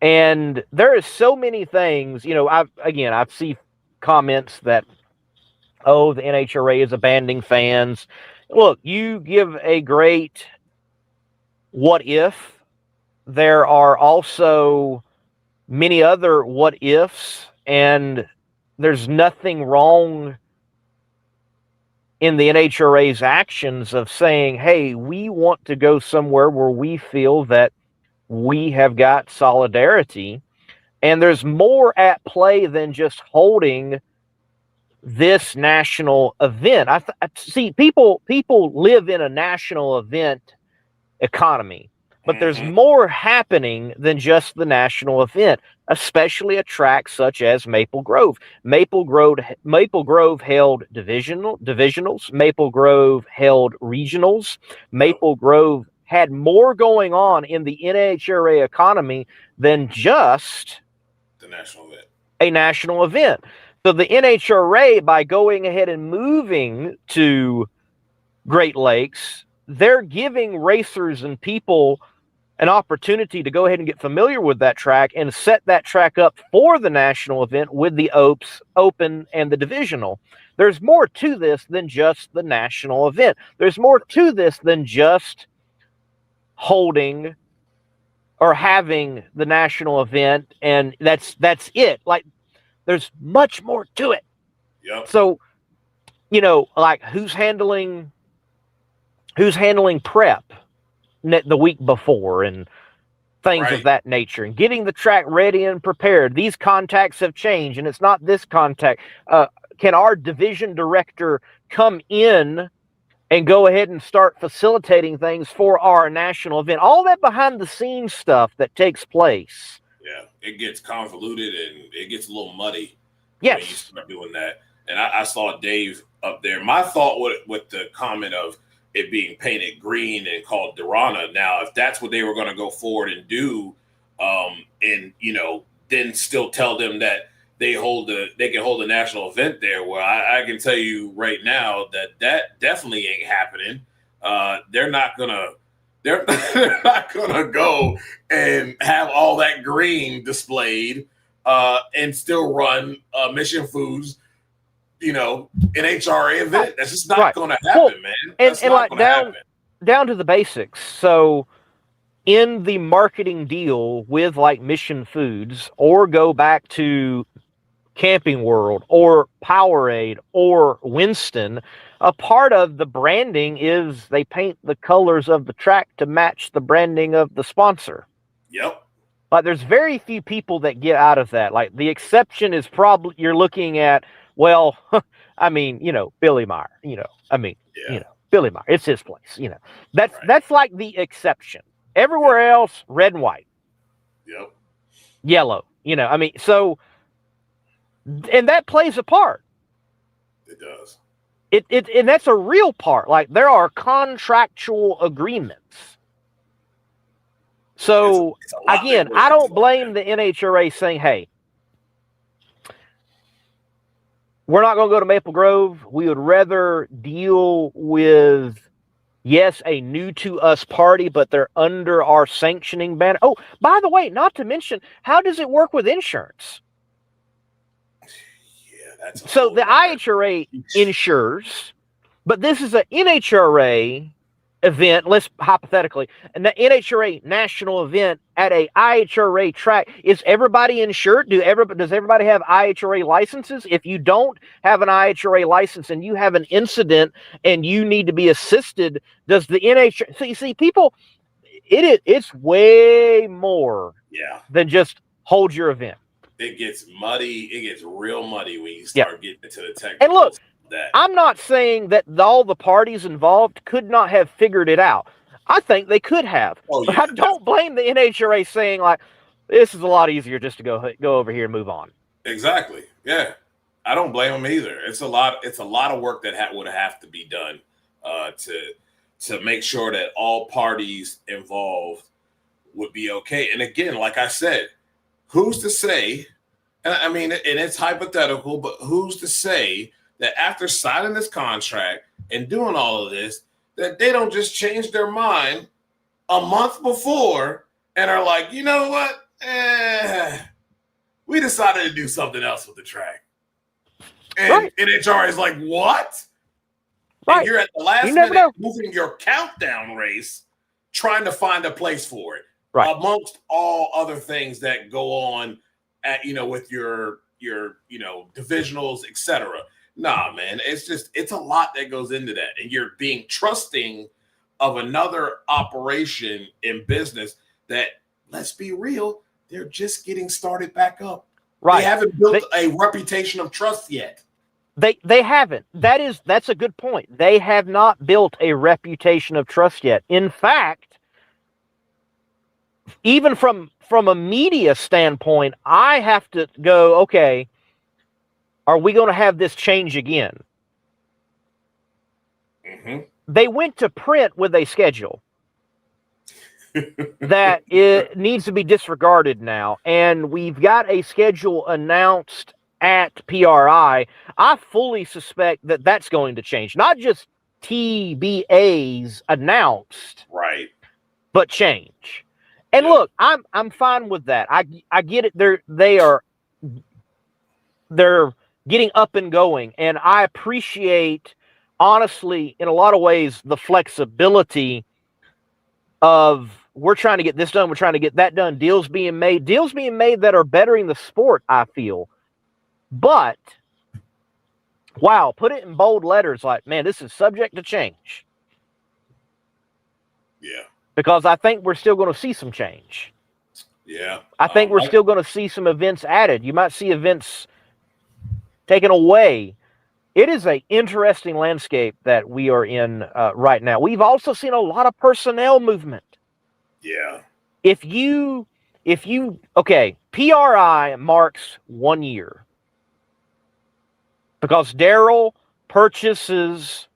and there is so many things. I've seen comments that, oh, the NHRA is abandoning fans. Look, you give a great what if. There are also many other what ifs, and there's nothing wrong in the NHRA's actions of saying, hey, we want to go somewhere where we feel that we have got solidarity. And there's more at play than just holding this national event. I see people live in a national event economy, but there's more happening than just the national event, especially a track such as Maple Grove. Maple Grove held divisionals. Maple Grove held regionals. Maple Grove had more going on in the NHRA economy than just the national event. A national event. So the NHRA, by going ahead and moving to Great Lakes, they're giving racers and people an opportunity to go ahead and get familiar with that track and set that track up for the national event with the Open and the divisional. There's more to this than just the national event. There's more to this than just holding or having the national event, and that's it. Like, there's much more to it. Yep. So, like who's handling prep the week before and things of that nature, and getting the track ready and prepared. These contacts have changed, and it's not this contact. Can our division director come in and go ahead and start facilitating things for our national event? All that behind the scenes stuff that takes place. Yeah, it gets convoluted and it gets a little muddy. when you Yes. start doing that. And I saw Dave up there. My thought with the comment of it being painted green and called Durana. Now, if that's what they were going to go forward and do, and then still tell them that they can hold a national event there. Well, I can tell you right now that definitely ain't happening. They're not gonna go and have all that green displayed and still run Mission Foods, NHRA event. That's just not going to happen, man. That's and not like going to happen. down to the basics. So in the marketing deal with like Mission Foods, or go back to Camping World or Powerade or Winston, a part of the branding is they paint the colors of the track to match the branding of the sponsor. Yep. But there's very few people that get out of that. Like the exception is probably you're looking at, well, I mean, Billy Meyer, Billy Meyer, it's his place, that's like the exception. Everywhere else, red and white. Yep. Yellow, so, and that plays a part. It does. And that's a real part. Like there are contractual agreements. So again, I don't blame the NHRA saying, hey, we're not going to go to Maple Grove. We would rather deal with, yes, a new to us party, but they're under our sanctioning ban. Oh, by the way, not to mention, how does it work with insurance? Yeah, so the IHRA insures, but this is an NHRA event, let's hypothetically, and the NHRA national event at a IHRA track. Is everybody insured? Does everybody have IHRA licenses? If you don't have an IHRA license and you have an incident and you need to be assisted, does the NHRA see people? It's way more than just hold your event. It gets muddy. It gets real muddy when you start getting into the technicals. And look, I'm not saying that all the parties involved could not have figured it out. I think they could have. But I don't blame the NHRA saying, like, this is a lot easier just to go over here and move on. Exactly. Yeah. I don't blame them either. It's a lot of work that would have to be done to make sure that all parties involved would be okay. And again, like I said, who's to say, and I mean, and it's hypothetical, but who's to say that after signing this contract and doing all of this, that they don't just change their mind a month before and are like, you know what? We decided to do something else with the track. And NHRA is like, what? Right. And you're at the last minute moving your countdown race, trying to find a place for it. Right. Amongst all other things that go on at, with your divisionals, etc. Nah, man, it's a lot that goes into that. And you're being trusting of another operation in business that, let's be real, they're just getting started back up. Right. They haven't built a reputation of trust yet. They haven't. That's a good point. They have not built a reputation of trust yet. In fact, even from a media standpoint, I have to go, okay, are we going to have this change again? Mm-hmm. They went to print with a schedule that it needs to be disregarded now. And we've got a schedule announced at PRI. I fully suspect that that's going to change. Not just TBAs announced, right, but change. And look, I'm fine with that. I get it. They're getting up and going, and I appreciate, honestly, in a lot of ways, the flexibility of we're trying to get this done, we're trying to get that done. Deals being made that are bettering the sport, I feel. But wow, put it in bold letters, like, man, this is subject to change. Yeah. Because I think we're still going to see some change. Yeah. I think we're still going to see some events added. You might see events taken away. It is an interesting landscape that we are in right now. We've also seen a lot of personnel movement. Yeah. Okay, PRI marks 1 year. because Daryl purchases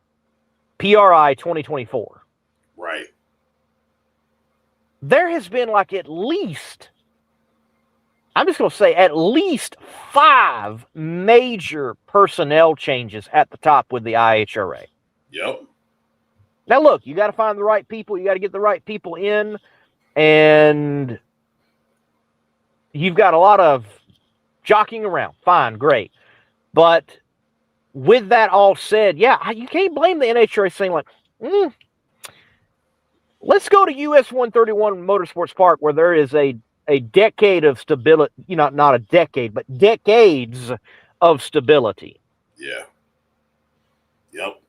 PRI 2024. Right. There has been like at least, I'm just going to say at least 5 major personnel changes at the top with the IHRA. Yep. Now, look, you got to find the right people. You got to get the right people in, and you've got a lot of jockeying around. Fine, great. But with that all said, yeah, you can't blame the NHRA saying like, let's go to US 131 Motorsports Park where there is a decade of stability, not a decade, but decades of stability. Yeah. Yep.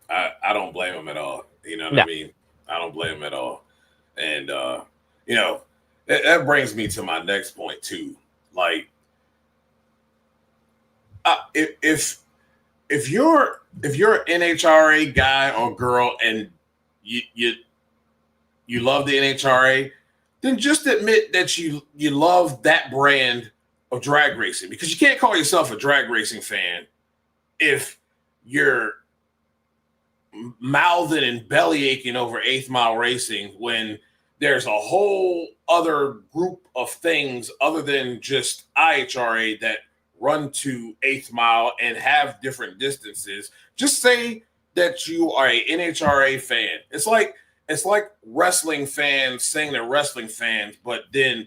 I don't blame him at all. You know what I mean? I don't blame him at all. And, that brings me to my next point too. Like, if you're an NHRA guy or girl and you love the NHRA, then just admit that you love that brand of drag racing, because you can't call yourself a drag racing fan if you're mouthing and belly aching over 8th Mile Racing when there's a whole other group of things other than just IHRA that run to 8th Mile and have different distances. Just say that you are a NHRA fan. It's like wrestling fans saying they're wrestling fans, but then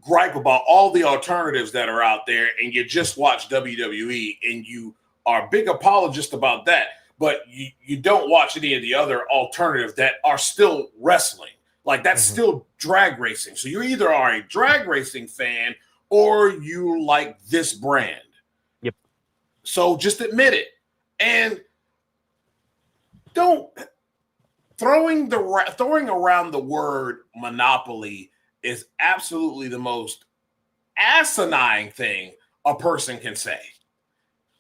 gripe about all the alternatives that are out there, and you just watch WWE and you are a big apologist about that, but you don't watch any of the other alternatives that are still wrestling. Like, that's still drag racing. So you either are a drag racing fan or you like this brand. Yep. So just admit it. And don't throwing around the word monopoly is absolutely the most asinine thing a person can say,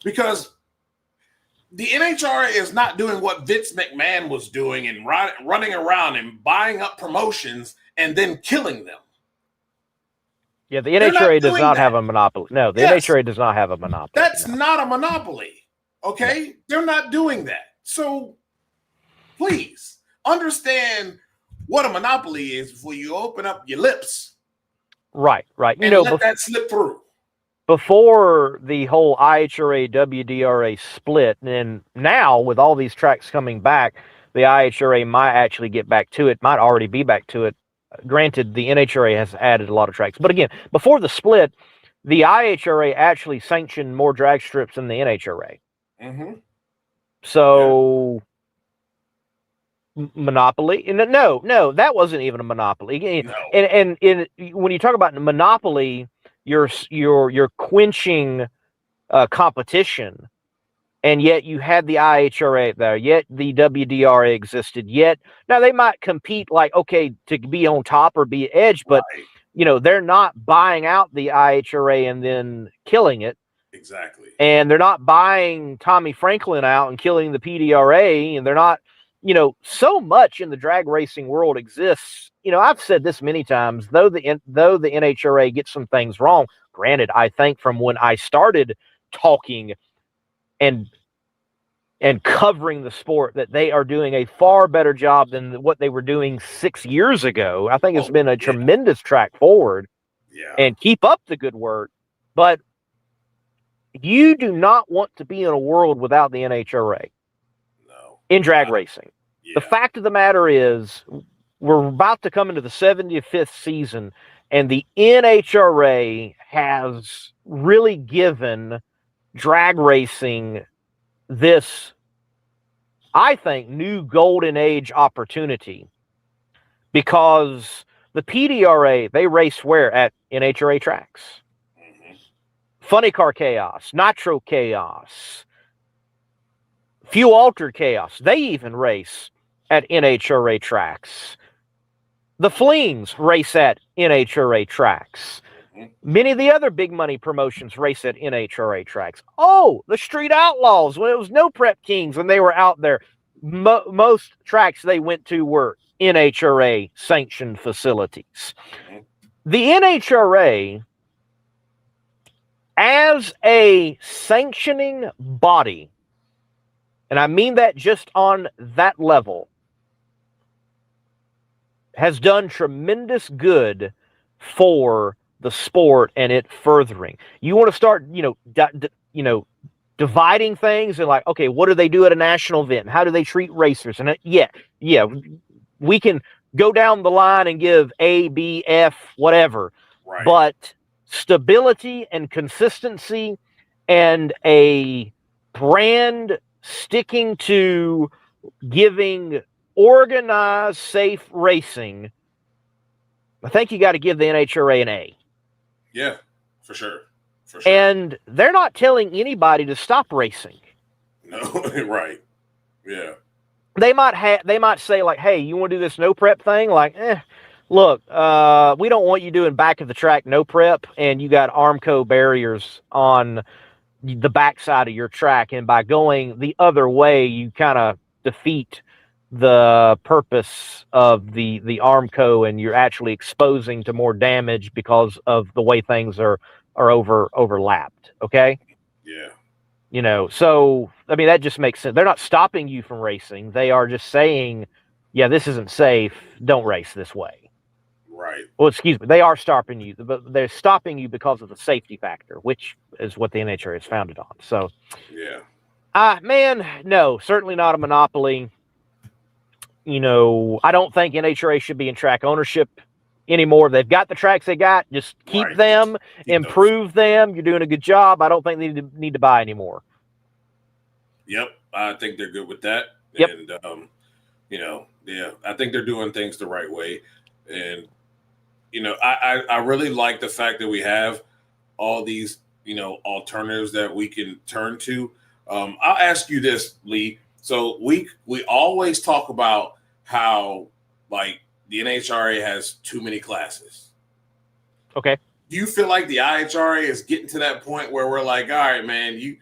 because the NHRA is not doing what Vince McMahon was doing and running around and buying up promotions and then killing them. Yeah, the NHRA does not have a monopoly. No, the NHRA does not have a monopoly. That's not a monopoly. Okay? No. They're not doing that. So please understand what a monopoly is before you open up your lips. Right. And let that slip through. Before the whole IHRA WDRA split, and now with all these tracks coming back, the IHRA might actually get back to it, might already be back to it. Granted, the NHRA has added a lot of tracks. But again, before the split, the IHRA actually sanctioned more drag strips than the NHRA. Mm-hmm. So, monopoly? No, that wasn't even a monopoly. No. And when you talk about monopoly, you're quenching competition, and yet you had the IHRA there, yet the WDRA existed, yet now they might compete like, okay, to be on top or be edge, but they're not buying out the IHRA and then killing it. Exactly. And they're not buying Tommy Franklin out and killing the PDRA, and they're not, so much in the drag racing world exists. I've said this many times, though the NHRA gets some things wrong. Granted, I think from when I started talking and covering the sport, that they are doing a far better job than what they were doing 6 years ago. I think it's been a tremendous track forward. Yeah. And keep up the good work. But you do not want to be in a world without the NHRA. No. In drag racing. Yeah. The fact of the matter is, we're about to come into the 75th season, and the NHRA has really given drag racing this, I think, new golden age opportunity, because the PDRA, they race where? At NHRA tracks. Mm-hmm. Funny Car Chaos, Nitro Chaos, Fuel Altered Chaos, they even race at NHRA tracks. The Flings race at NHRA tracks. Many of the other big money promotions race at NHRA tracks. Oh, the Street Outlaws, when it was No Prep Kings, when they were out there, most tracks they went to were NHRA sanctioned facilities. The NHRA as a sanctioning body, and I mean that just on that level, has done tremendous good for the sport and it furthering. You want to start, dividing things and like, okay, what do they do at a national event? How do they treat racers? And yeah, we can go down the line and give A, B, F, whatever. Right. But stability and consistency and a brand sticking to giving organized, safe racing, I think you got to give the NHRA an A. Yeah, for sure. For sure. And they're not telling anybody to stop racing. No, right. Yeah. They might say like, hey, you want to do this no prep thing? Like, look, we don't want you doing back of the track no prep, and you got Armco barriers on the backside of your track, and by going the other way, you kind of defeat the purpose of the Armco, and you're actually exposing to more damage because of the way things are overlapped. Okay. Yeah. So I mean that just makes sense. They're not stopping you from racing. They are just saying, yeah, this isn't safe. Don't race this way. Right. Well, excuse me. They are stopping you, but they're stopping you because of the safety factor, which is what the NHRA is founded on. So, yeah. Man, no, certainly not a monopoly. I don't think NHRA should be in track ownership anymore. They've got the tracks they got. Just keep them, improve them. You're doing a good job. I don't think they need to buy anymore. Yep. I think they're good with that. Yep. And, yeah, I think they're doing things the right way. And, I really like the fact that we have all these, alternatives that we can turn to. I'll ask you this, Lee. So we always talk about how, like, the NHRA has too many classes. Okay. Do you feel like the IHRA is getting to that point where we're like, all right, man, you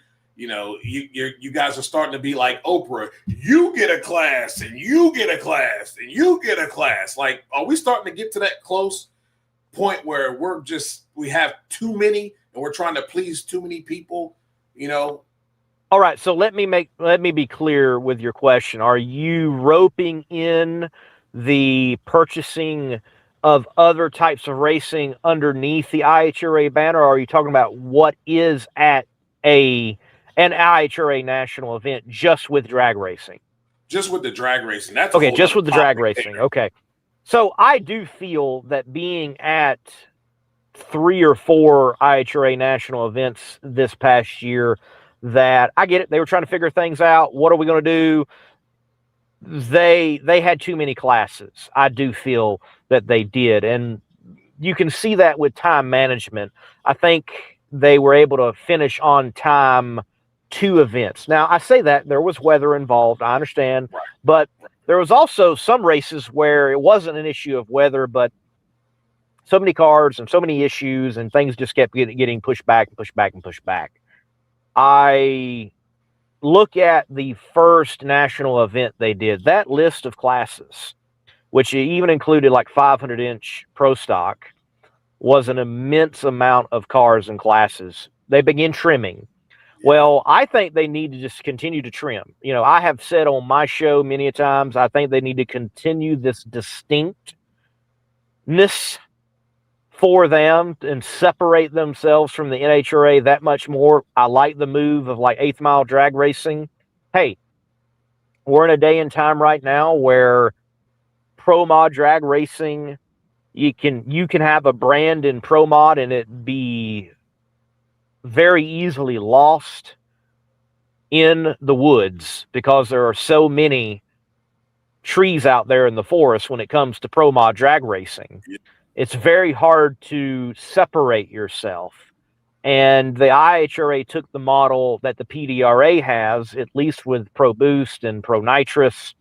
guys are starting to be like Oprah. You get a class, and you get a class, and you get a class. Like, are we starting to get to that close point where we have too many and we're trying to please too many people? All right, so let me be clear with your question. Are you roping in the purchasing of other types of racing underneath the IHRA banner, or are you talking about what is at an IHRA national event just with drag racing? Just with the drag racing. That's okay, just with the drag racing. Okay. So I do feel that being at 3 or 4 IHRA national events this past year, that I get it. They were trying to figure things out. What are we going to do? They had too many classes. I do feel that they did. And you can see that with time management. I think they were able to finish on time 2 events. Now, I say that there was weather involved. I understand. Right. But there was also some races where it wasn't an issue of weather, but so many cars and so many issues, and things just kept getting pushed back and pushed back and pushed back. I look at the first national event they did, that list of classes, which even included like 500-inch pro stock, was an immense amount of cars and classes. They began trimming. Well, I think they need to just continue to trim. I have said on my show many a times, I think they need to continue this distinctness for them and separate themselves from the NHRA that much more. I like the move of like 8th mile drag racing. Hey, we're in a day and time right now where pro mod drag racing, you can have a brand in pro mod and it be very easily lost in the woods because there are so many trees out there in the forest when it comes to pro mod drag racing. Yeah. It's very hard to separate yourself. And the IHRA took the model that the PDRA has, at least with Pro Boost and Pro Nitrous,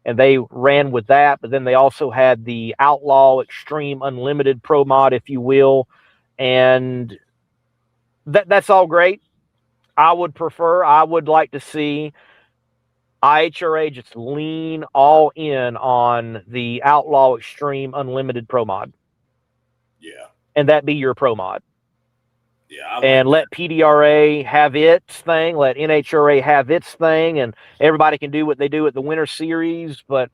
and they ran with that. But then they also had the Outlaw Extreme Unlimited Pro Mod, if you will. And that's all great. I would like to see IHRA just lean all in on the Outlaw Extreme Unlimited Pro Mod. Yeah. And that be your pro mod. Yeah, I like and that. let PDRA have its thing, let NHRA have its thing, and everybody can do what they do at the Winter Series, but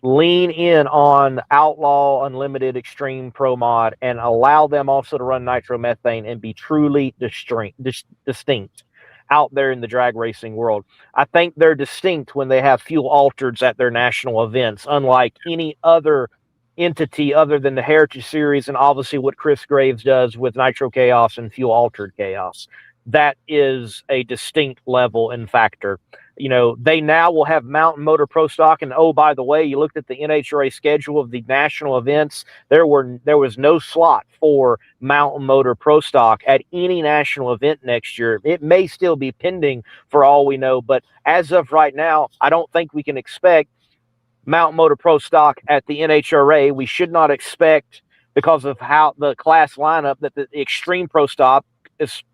lean in on Outlaw Unlimited Extreme Pro Mod and allow them also to run nitromethane and be truly distinct out there in the drag racing world. I think they're distinct when they have fuel altereds at their national events, unlike any other entity other than the Heritage Series and obviously what Chris Graves does with Nitro Chaos and Fuel Altered Chaos. That is a distinct level and factor. You know, they now will have Mountain Motor Pro Stock. And oh, by the way, you looked at the NHRA schedule of the national events. There was no slot for Mountain Motor Pro Stock at any national event next year. It may still be pending for all we know, but as of right now, I don't think we can expect Mountain Motor Pro Stock at the NHRA. We should not expect, because of how the class lineup, that the Extreme Pro Stock,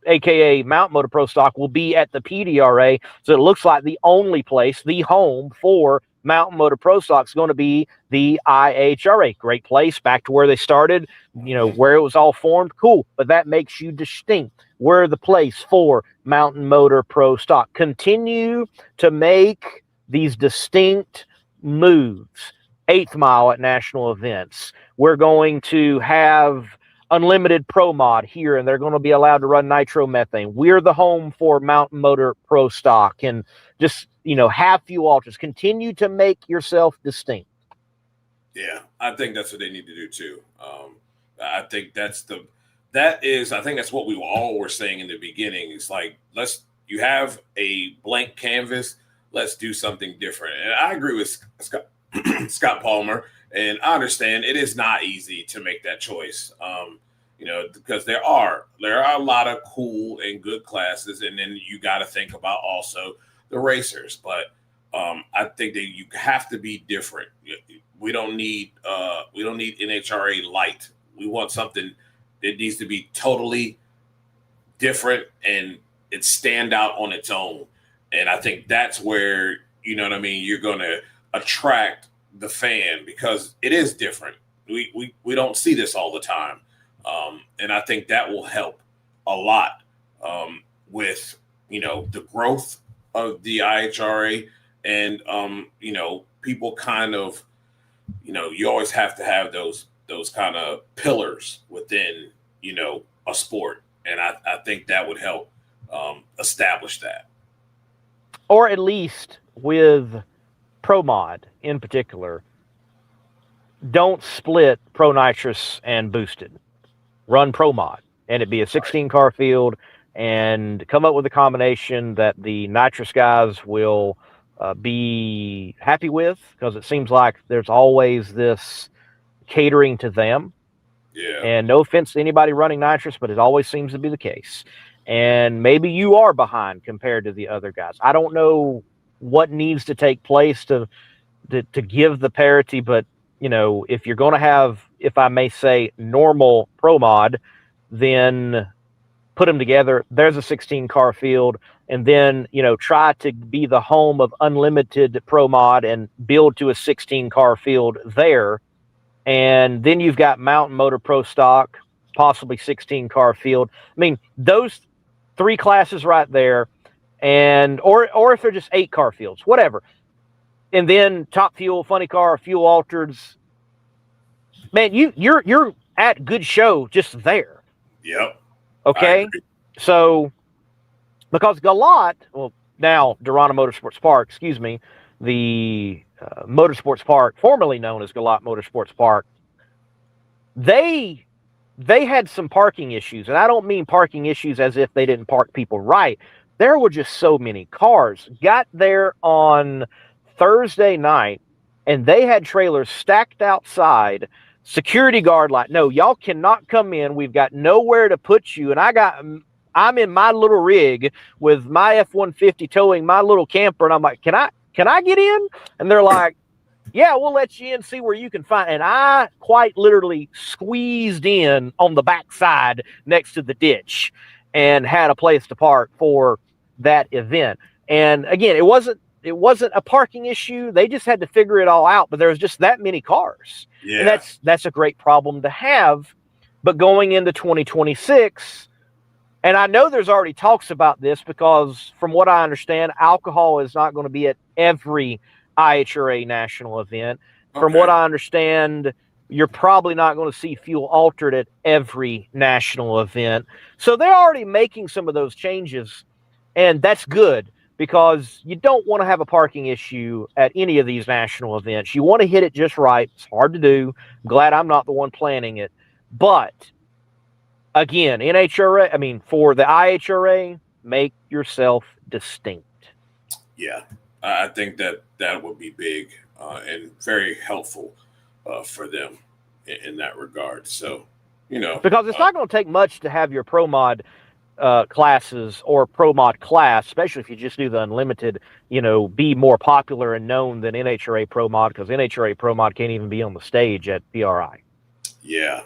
aka Mountain Motor Pro Stock, will be at the PDRA. So it looks like the only place, the home for Mountain Motor Pro Stock, is going to be the IHRA. Great place, back to where they started, you know, where it was all formed. Cool, but that makes you distinct. We're the place for Mountain Motor Pro Stock. Continue to make these distinct moves. 8th Mile at national events. We're going to have Unlimited Pro Mod here, and they're going to be allowed to run nitromethane. We're the home for Mountain Motor Pro Stock, and just, you know, have fuel alters. Continue to make yourself distinct. Yeah, I think that's what they need to do too. I think that's what we all were saying in the beginning. It's like, you have a blank canvas. Let's do something different. And I agree with Scott Palmer, and I understand it is not easy to make that choice. You know, because there are a lot of cool and good classes, and then you got to think about also the racers. But I think that you have to be different. We don't need NHRA light. We want something that needs to be totally different and it stand out on its own. And I think that's where, you know what I mean, you're going to attract the fan, because it is different. We don't see this all the time. And I think that will help a lot with, you know, the growth of the IHRA. And, you know, people kind of, you know, you always have to have those kind of pillars within, you know, a sport. And I think that would help establish that. Or at least with Pro Mod in particular, don't split Pro Nitrous and Boosted. Run Pro Mod, and it'd be a 16-car field, and come up with a combination that the nitrous guys will be happy with, because it seems like there's always this catering to them. Yeah. And no offense to anybody running nitrous, but it always seems to be the case. And maybe you are behind compared to the other guys. I don't know what needs to take place to give the parity, but, you know, if you're going to have, if I may say, normal Pro Mod, then put them together. There's a 16-car field, and then, you know, try to be the home of Unlimited Pro Mod and build to a 16-car field there. And then you've got Mountain Motor Pro Stock, possibly 16-car field. I mean, those 3 classes right there, and or if they're just 8-car fields, whatever. And then Top Fuel, Funny Car, Fuel Altereds. Man, you're at good show just there. Yep. Okay. So because Galat, well, now Dorana Motorsports Park, excuse me, the Motorsports Park, formerly known as Galat Motorsports Park, they had some parking issues, and I don't mean parking issues as if they didn't park people right. There were just so many cars. Got there on Thursday night, and they had trailers stacked outside. Security guard like, no, y'all cannot come in. We've got nowhere to put you. And I'm in my little rig with my F-150 towing my little camper, and I'm like, can I get in? And they're like, yeah, we'll let you in, see where you can find. And I quite literally squeezed in on the backside next to the ditch and had a place to park for that event. And again, it wasn't a parking issue. They just had to figure it all out, but there was just that many cars. Yeah. And that's a great problem to have. But going into 2026, And I know there's already talks about this because, from what I understand, alcohol is not going to be at every IHRA national event. From what I understand, you're probably not going to see fuel altered at every national event. So they're already making some of those changes, and that's good because you don't want to have a parking issue at any of these national events. You want to hit it just right. It's hard to do. I'm glad I'm not the one planning it. But again, for the IHRA, make yourself distinct. Yeah, I think that would be big and very helpful for them in that regard. So, because it's not going to take much to have your Pro Mod classes or Pro Mod class, especially if you just do the unlimited, be more popular and known than NHRA Pro Mod, because NHRA Pro Mod can't even be on the stage at PRI. Yeah,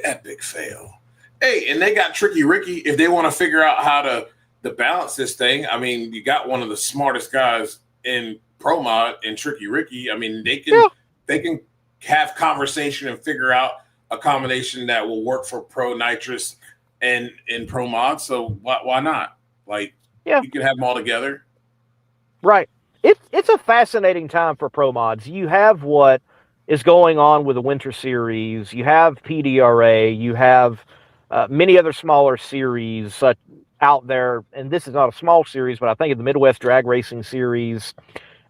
epic fail. Hey, and they got Tricky Ricky if they want to figure out how to balance this thing. I mean, you got one of the smartest guys in Pro Mod and Tricky Ricky. I mean, they can have conversation and figure out a combination that will work for Pro Nitrous and in Pro Mod. So why not? You can have them all together. Right. It's a fascinating time for Pro Mods. You have what is going on with the Winter Series. You have PDRA. You have many other smaller series out there, and this is not a small series, but I think of the Midwest Drag Racing Series,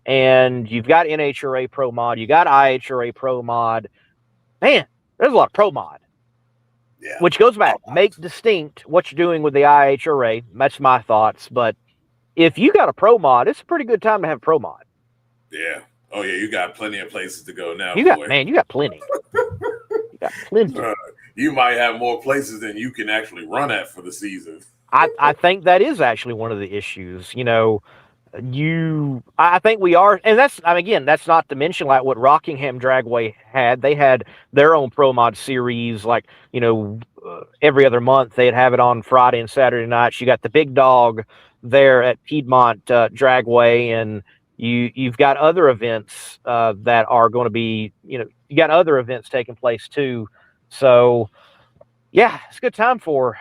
and you've got NHRA Pro Mod, you got IHRA Pro Mod. Man, there's a lot of Pro Mod. Yeah. Which goes back, make distinct what you're doing with the IHRA. That's my thoughts, but if you got a Pro Mod, it's a pretty good time to have a Pro Mod. Yeah. Oh, yeah, you got plenty of places to go now. You got plenty. You got plenty. You might have more places than you can actually run at for the season. I think that is actually one of the issues. I think we are, and that's not to mention like what Rockingham Dragway had. They had their own Pro Mod series, every other month they'd have it on Friday and Saturday nights. You got the big dog there at Piedmont Dragway, and you've got other events that are going to be, you got other events taking place too. So, yeah, it's a good time for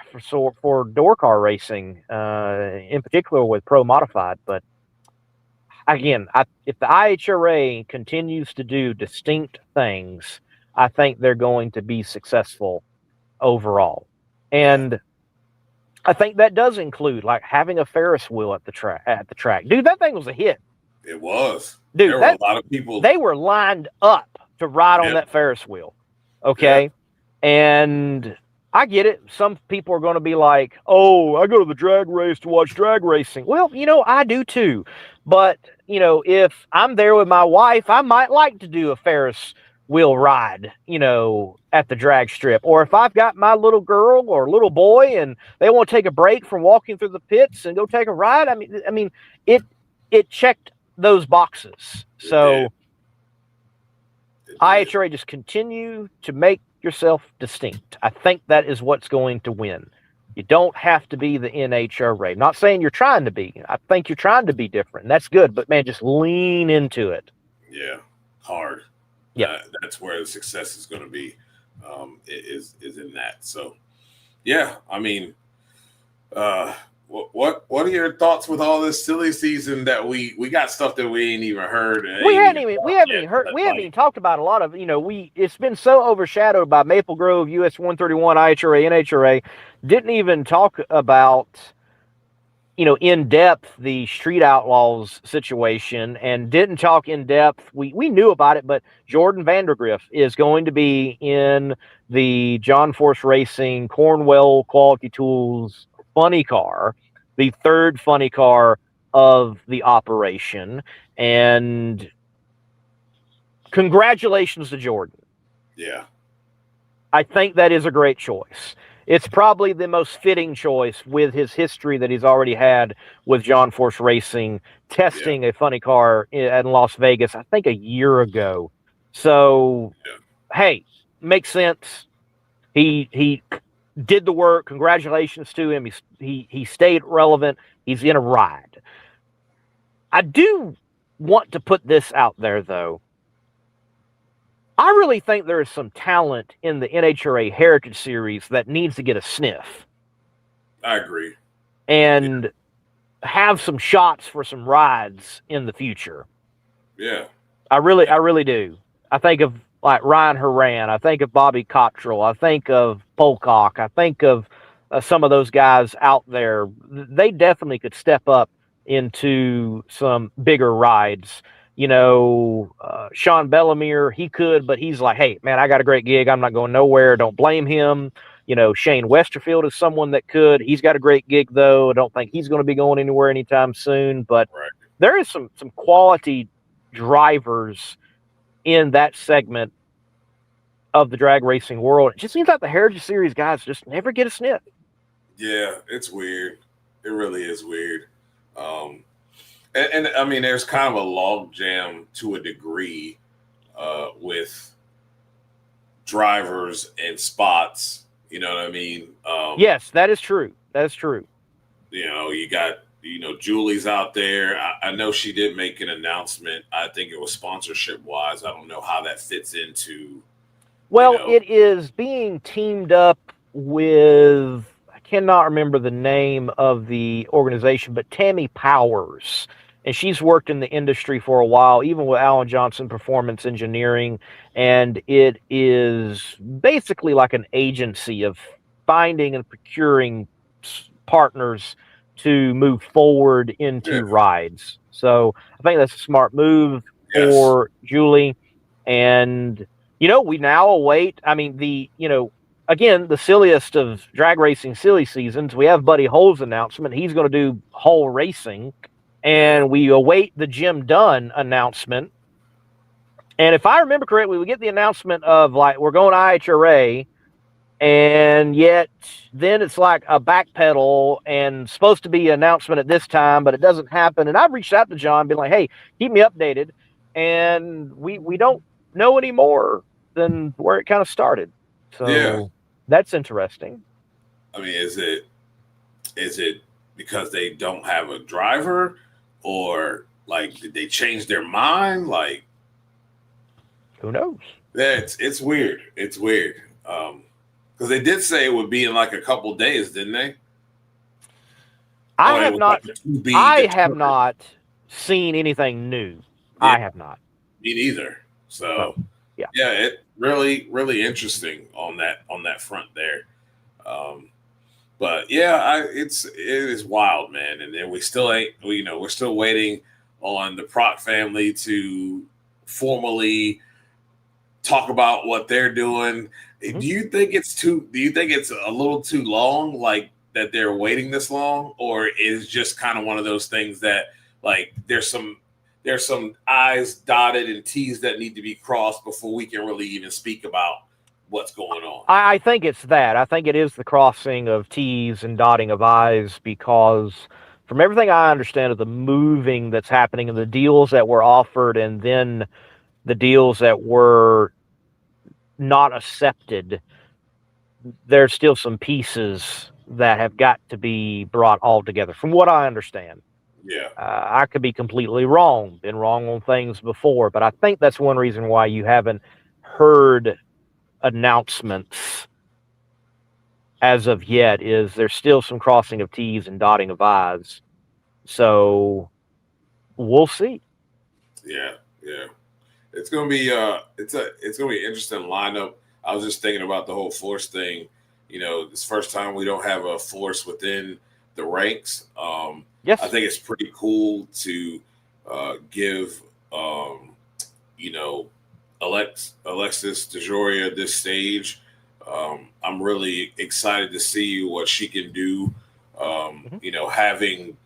door car racing, in particular with Pro Modified. But again, if the IHRA continues to do distinct things, I think they're going to be successful overall. And I think that does include like having a Ferris wheel at the track. Dude, that thing was a hit. It was. Dude, there were a lot of people. They were lined up to ride on that Ferris wheel. Okay. Yeah. And I get it. Some people are going to be like, oh, I go to the drag race to watch drag racing. Well, I do too. But, if I'm there with my wife, I might like to do a Ferris wheel ride, at the drag strip. Or if I've got my little girl or little boy and they want to take a break from walking through the pits and go take a ride, I mean, it checked those boxes. So IHRA, just continue to make yourself distinct. I think that is what's going to win. You don't have to be the NHRA. I'm not saying you're trying to be. I think you're trying to be different. And that's good. But, man, just lean into it. Yeah, hard. Yeah. That's where the success is going to be, is in that. So, yeah, I mean, what are your thoughts with all this silly season that we got stuff that we ain't even heard? We haven't even talked about a lot of, it's been so overshadowed by Maple Grove, US 131, IHRA, NHRA. Didn't even talk about, in depth the Street Outlaws situation, and didn't talk in depth. We knew about it, but Jordan Vandergriff is going to be in the John Force Racing Cornwell Quality Tools funny car, the third funny car of the operation. And congratulations to Jordan. Yeah. I think that is a great choice. It's probably the most fitting choice with his history that he's already had with John Force Racing, testing a funny car in Las Vegas, I think a year ago. So, hey, makes sense. He did the work. Congratulations to him. He stayed relevant. He's in a ride. I do want to put this out there, though. I really think there is some talent in the NHRA Heritage Series that needs to get a sniff. I agree. and have some shots for some rides in the future. Yeah. I really do. I think of like Ryan Horan. I think of Bobby Cottrell. I think of Polcock. I think of some of those guys out there. They definitely could step up into some bigger rides. Sean Bellemere, he could, but he's like, hey, man, I got a great gig. I'm not going nowhere. Don't blame him. Shane Westerfield is someone that could. He's got a great gig, though. I don't think he's going to be going anywhere anytime soon. But Right. there is some quality drivers in that segment of the drag racing world. It just seems like the Heritage Series guys just never get a sniff. Yeah, it's weird. It really is weird. And I mean, there's kind of a log jam to a degree with drivers and spots. You know what I mean? Yes, that is true. That is true. You got, Julie's out there. I know she did make an announcement. I think it was sponsorship wise. I don't know how that fits into. Well, it is being teamed up with, I cannot remember the name of the organization, but Tammy Powers. And she's worked in the industry for a while, even with Alan Johnson Performance Engineering. And it is basically like an agency of finding and procuring partners to move forward into rides. So I think that's a smart move for Julie. And we now await, again, the silliest of drag racing silly seasons. We have Buddy Hole's announcement. He's going to do Hole Racing. And we await the Jim Dunn announcement. And if I remember correctly, we get the announcement of, like, we're going IHRA. And yet then it's like a backpedal and supposed to be an announcement at this time, but it doesn't happen. And I've reached out to John, being like, hey, keep me updated. And we don't know any more than where it kind of started. So that's interesting. I mean, is it because they don't have a driver, or like did they change their mind? Like, who knows? Yeah, it's weird. It's weird. Because they did say it would be in like a couple days, didn't they? I have not seen anything new. Yeah. I have not. Me neither. So yeah, it really interesting on that front there. But yeah, it is wild, man. And then we're still waiting on the Proc family to formally talk about what they're doing. Mm-hmm. Do you think it's a little too long, like that they're waiting this long, or is just kind of one of those things that like there's some I's dotted and T's that need to be crossed before we can really even speak about what's going on? I think it's that. I think it is the crossing of T's and dotting of I's, because from everything I understand of the moving that's happening and the deals that were offered and then the deals that were not accepted, there's still some pieces that have got to be brought all together, from what I understand. Yeah. I could be completely wrong, been wrong on things before, but I think that's one reason why you haven't heard announcements as of yet, is there's still some crossing of T's and dotting of I's. So we'll see. Yeah. It's gonna be it's gonna be an interesting lineup. I was just thinking about the whole force thing. This first time we don't have a force within the ranks. Yes. I think it's pretty cool to give Alexis DeJoria this stage. I'm really excited to see what she can do. Having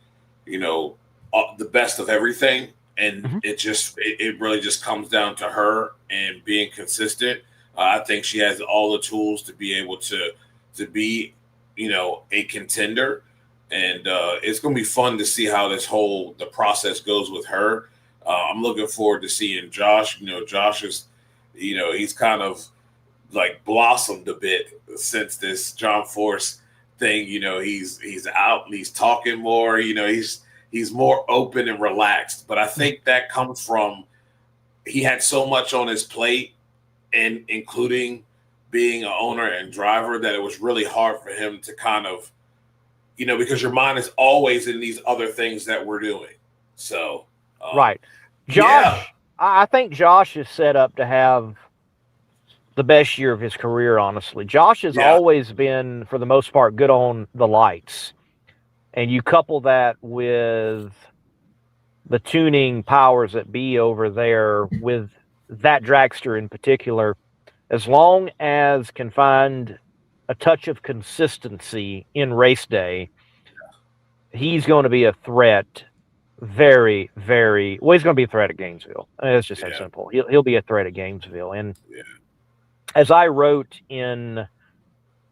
the best of everything. And it really just comes down to her and being consistent. I think she has all the tools to be able to be, a contender. And it's going to be fun to see how the process goes with her. I'm looking forward to seeing Josh. Josh is, he's kind of like blossomed a bit since this John Force thing. He's out and he's talking more. He's more open and relaxed, but I think that comes from he had so much on his plate, and including being an owner and driver, that it was really hard for him to kind of because your mind is always in these other things that we're doing. So, right. Josh, I think Josh is set up to have the best year of his career, honestly. Josh has always been, for the most part, good on the lights. And you couple that with the tuning powers that be over there with that dragster in particular, as long as can find a touch of consistency in race day, he's going to be a threat. Very, very well. He's going to be a threat at Gainesville. I mean, it's just that simple. He'll be a threat at Gainesville. And as I wrote in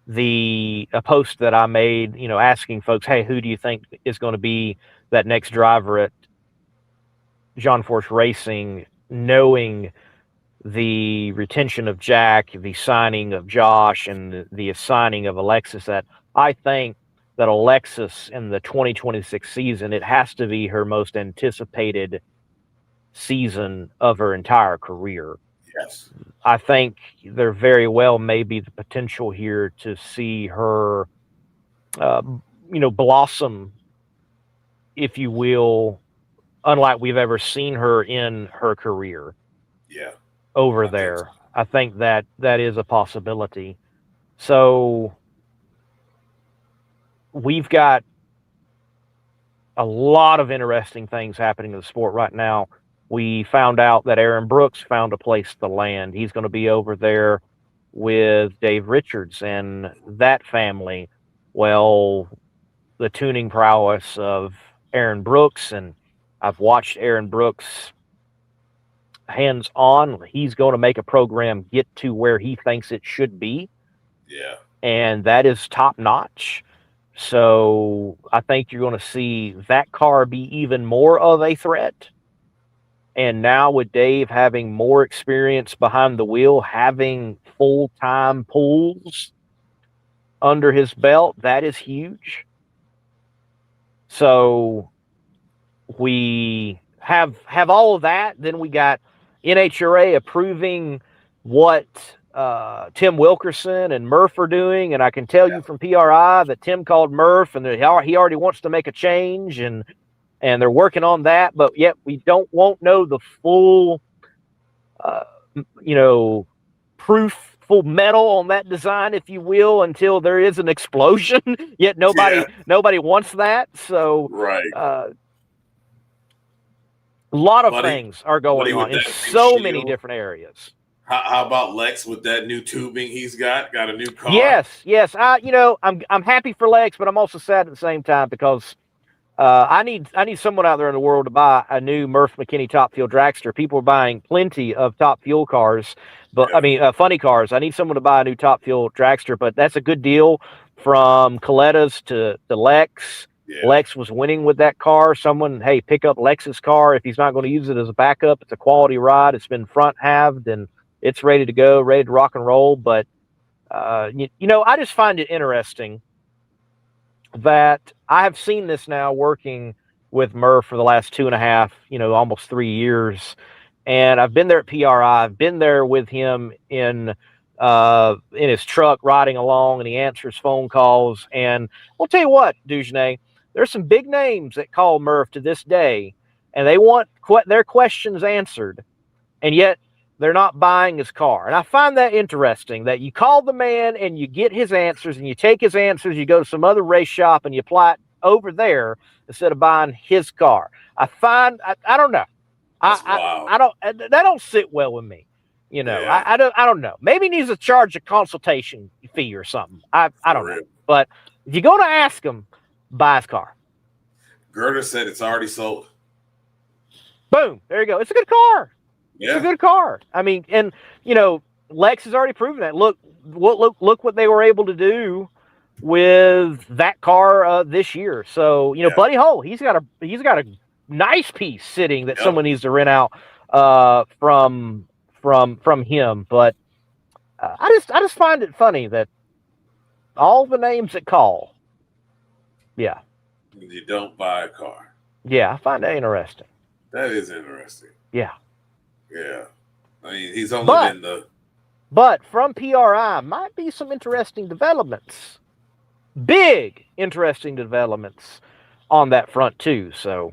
a post that I made, asking folks, hey, who do you think is going to be that next driver at John Force Racing, knowing the retention of Jack, the signing of Josh, and the assigning of Alexis, that I think that Alexis in the 2026 season, it has to be her most anticipated season of her entire career. Yes. I think there very well may be the potential here to see her, blossom, if you will, unlike we've ever seen her in her career. Yeah. Over there. I think that is a possibility. So we've got a lot of interesting things happening in the sport right now. We found out that Aaron Brooks found a place to land. He's going to be over there with Dave Richards and that family. Well, the tuning prowess of Aaron Brooks, and I've watched Aaron Brooks hands-on. He's going to make a program get to where he thinks it should be. Yeah. And that is top-notch. So I think you're going to see that car be even more of a threat. And now with Dave having more experience behind the wheel, having full-time pools under his belt, that is huge. So we have all of that. Then we got NHRA approving what Tim Wilkerson and Murph are doing, and I can tell you from PRI that Tim called Murph, and he already wants to make a change, and they're working on that. But yet we won't know the full, proof, full metal on that design, if you will, until there is an explosion. Yet nobody wants that. So right. A lot of things are going on in so many different areas. How about Lex with that new tubing he's got a new car? Yes. I'm happy for Lex, but I'm also sad at the same time because I need someone out there in the world to buy a new Murph McKinney Top Fuel dragster. People are buying plenty of Top Fuel cars, but funny cars. I need someone to buy a new Top Fuel dragster, but that's a good deal from Coletta's to Lex. Yeah. Lex was winning with that car. Someone, hey, pick up Lex's car. If he's not going to use it as a backup, it's a quality ride. It's been front halved and it's ready to go, ready to rock and roll. But, I just find it interesting that I have seen this now working with Murph for the last 2.5, almost 3 years. And I've been there at PRI. I've been there with him in his truck riding along, and he answers phone calls. And I'll tell you what, Dugenais, there's some big names that call Murph to this day, and they want their questions answered, and yet they're not buying his car. And I find that interesting, that you call the man and you get his answers, and you take his answers, you go to some other race shop and you apply it over there instead of buying his car. I don't know. That don't sit well with me. I don't know. Maybe he needs to charge a consultation fee or something. I don't know. But if you're going to ask him, buy his car. Gerda said it's already sold. Boom. There you go. It's a good car. Yeah. It's a good car. I mean, and Lex has already proven that. Look what they were able to do with that car this year. So, Buddy Hull, he's got a nice piece sitting that someone needs to rent out from him. But I just find it funny that all the names that call. Yeah. You don't buy a car. Yeah, I find that interesting. That is interesting. Yeah. Yeah. I mean, he's only been But from PRI might be some interesting developments big interesting developments on that front too. So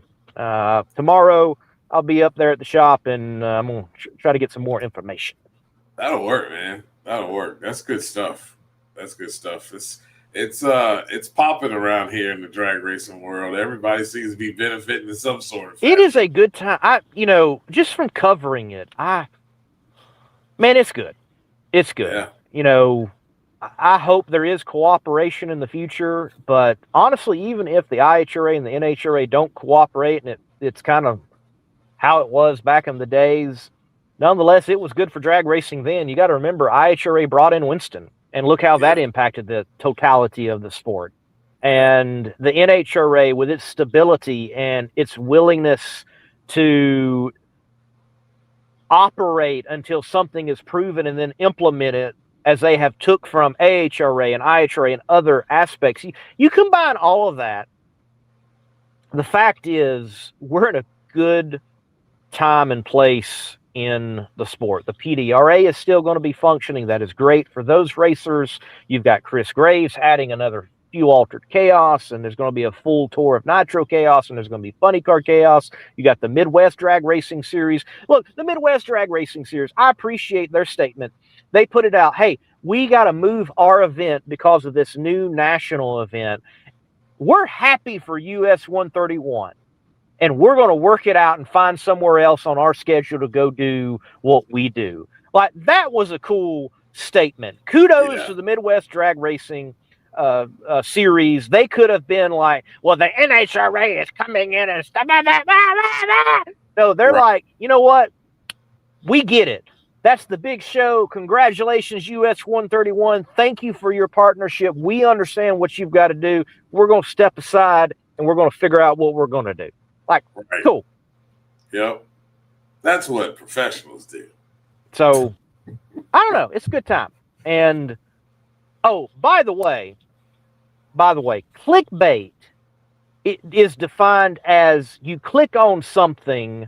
tomorrow I'll be up there at the shop, and I'm gonna try to get some more information. That'll work, man. That'll work. That's good stuff. That's good stuff. It's popping around here in the drag racing world. Everybody seems to be benefiting in some sort of fashion. It is a good time. Just from covering it, man, it's good. It's good. Yeah. I hope there is cooperation in the future, but honestly, even if the IHRA and the NHRA don't cooperate, and it's kind of how it was back in the days, nonetheless, it was good for drag racing then. You got to remember, IHRA brought in Winston, and look how that impacted the totality of the sport. And the NHRA, with its stability and its willingness to operate until something is proven and then implement it, as they have took from AHRA and IHRA and other aspects. You combine all of that. The fact is, we're in a good time and place in the sport. The PDRA is still going to be functioning. That is great for those racers. You've got Chris Graves adding another few altered chaos, and there's going to be a full tour of Nitro chaos, and there's going to be funny car chaos. You got the Midwest Drag Racing Series. Look, the Midwest Drag Racing Series, I appreciate their statement. They put it out, hey, we got to move our event because of this new national event. We're happy for US 131, and we're going to work it out and find somewhere else on our schedule to go do what we do. Like, that was a cool statement. Kudos to the Midwest Drag Racing series. They could have been like, well, the NHRA is coming in and stuff. No, they're like, you know what? We get it. That's the big show. Congratulations, US 131. Thank you for your partnership. We understand what you've got to do. We're going to step aside, and we're going to figure out what we're going to do. Like, cool. Yep. That's what professionals do. So, I don't know. It's a good time. And, oh, by the way, clickbait, it is defined as you click on something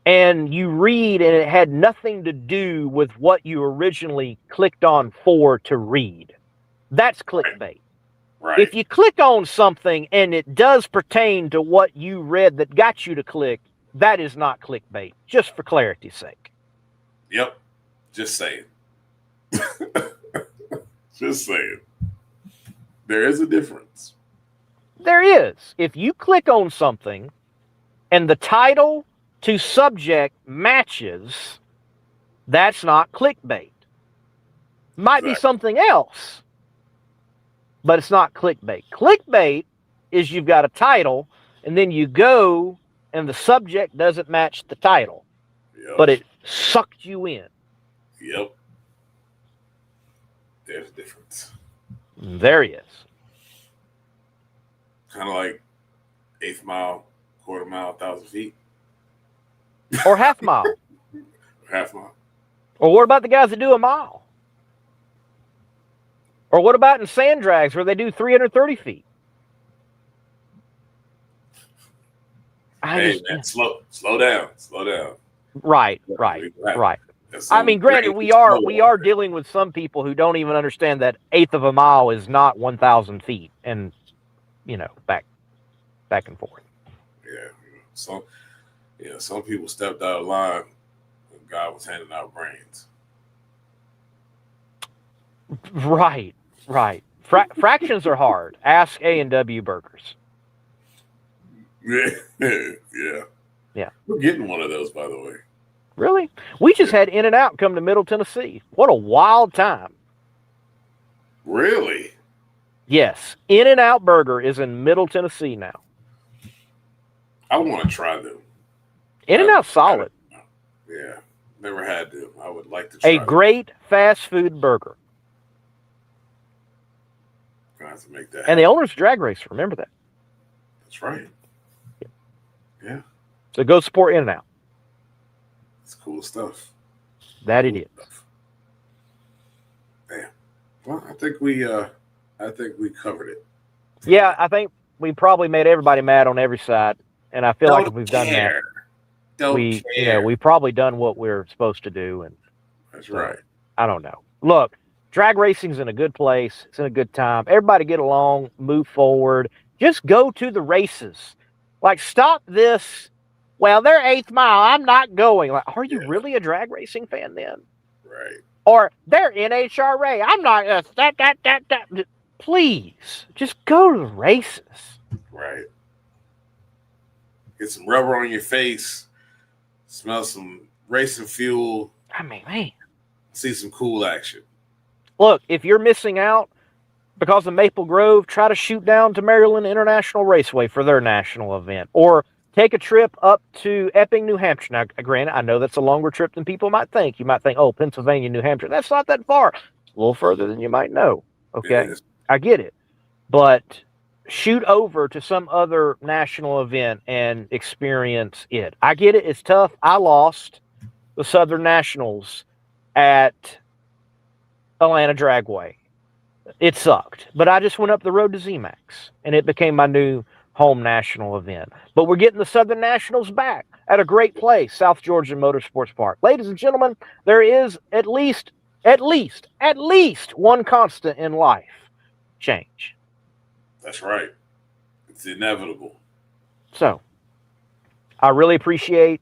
and you read, and it had nothing to do with what you originally clicked on for to read. That's clickbait. Right. If you click on something and it does pertain to what you read that got you to click, that is not clickbait, just for clarity's sake. Yep. Just saying. Just saying. There is a difference. There is. If you click on something and the title to subject matches, that's not clickbait. Might be something else, but it's not clickbait. Clickbait is you've got a title, and then you go and the subject doesn't match the title, but it sucked you in. Yep. There's a difference. There he is. Kind of like 1/8 mile, 1/4 mile, 1,000 feet. Or half mile. Half mile. Or what about the guys that do a mile? Or what about in sand drags where they do 330 feet? Man, slow down. Slow down. Right. I mean, granted, we are dealing with some people who don't even understand that 1/8 of a mile is not 1,000 feet, and back and forth. Yeah. So, some people stepped out of line when God was handing out brains. Right. Fractions are hard. Ask A&W Burgers. Yeah. Yeah. We're getting one of those, by the way. Really? We just had In-N-Out come to Middle Tennessee. What a wild time. Really? Yes. In-N-Out Burger is in Middle Tennessee now. I want to try them. In-N-Out's solid. Yeah. Never had them. I would like to try a great fast food burger. Gonna have to make that. And the owner's a drag racer. Remember that. That's right. Yeah. So go support In-N-Out. It's cool stuff. That it is. Yeah. Well, I think we covered it. Yeah, I think we probably made everybody mad on every side, and I feel like if we've done that, we probably done what we're supposed to do. And that's right. I don't know. Look, Drag racing's in a good place. It's in a good time. Everybody get along, move forward. Just go to the races. Like, stop this. Well, they're 8th mile. I'm not going. Like, are you really a drag racing fan then? Right. Or they're NHRA. I'm not. That. Please, just go to the races. Right. Get some rubber on your face. Smell some racing fuel. I mean, man. See some cool action. Look, if you're missing out because of Maple Grove, try to shoot down to Maryland International Raceway for their national event. Or take a trip up to Epping, New Hampshire. Now, granted, I know that's a longer trip than people might think. You might think, oh, Pennsylvania, New Hampshire. That's not that far. A little further than you might know. Okay? I get it. But shoot over to some other national event and experience it. I get it. It's tough. I lost the Southern Nationals at Atlanta Dragway. It sucked, but I just went up the road to ZMAX, and it became my new home national event. But we're getting the Southern Nationals back at a great place, South Georgia Motorsports Park. Ladies and gentlemen, there is at least one constant in life: change. That's right. It's inevitable. So, I really appreciate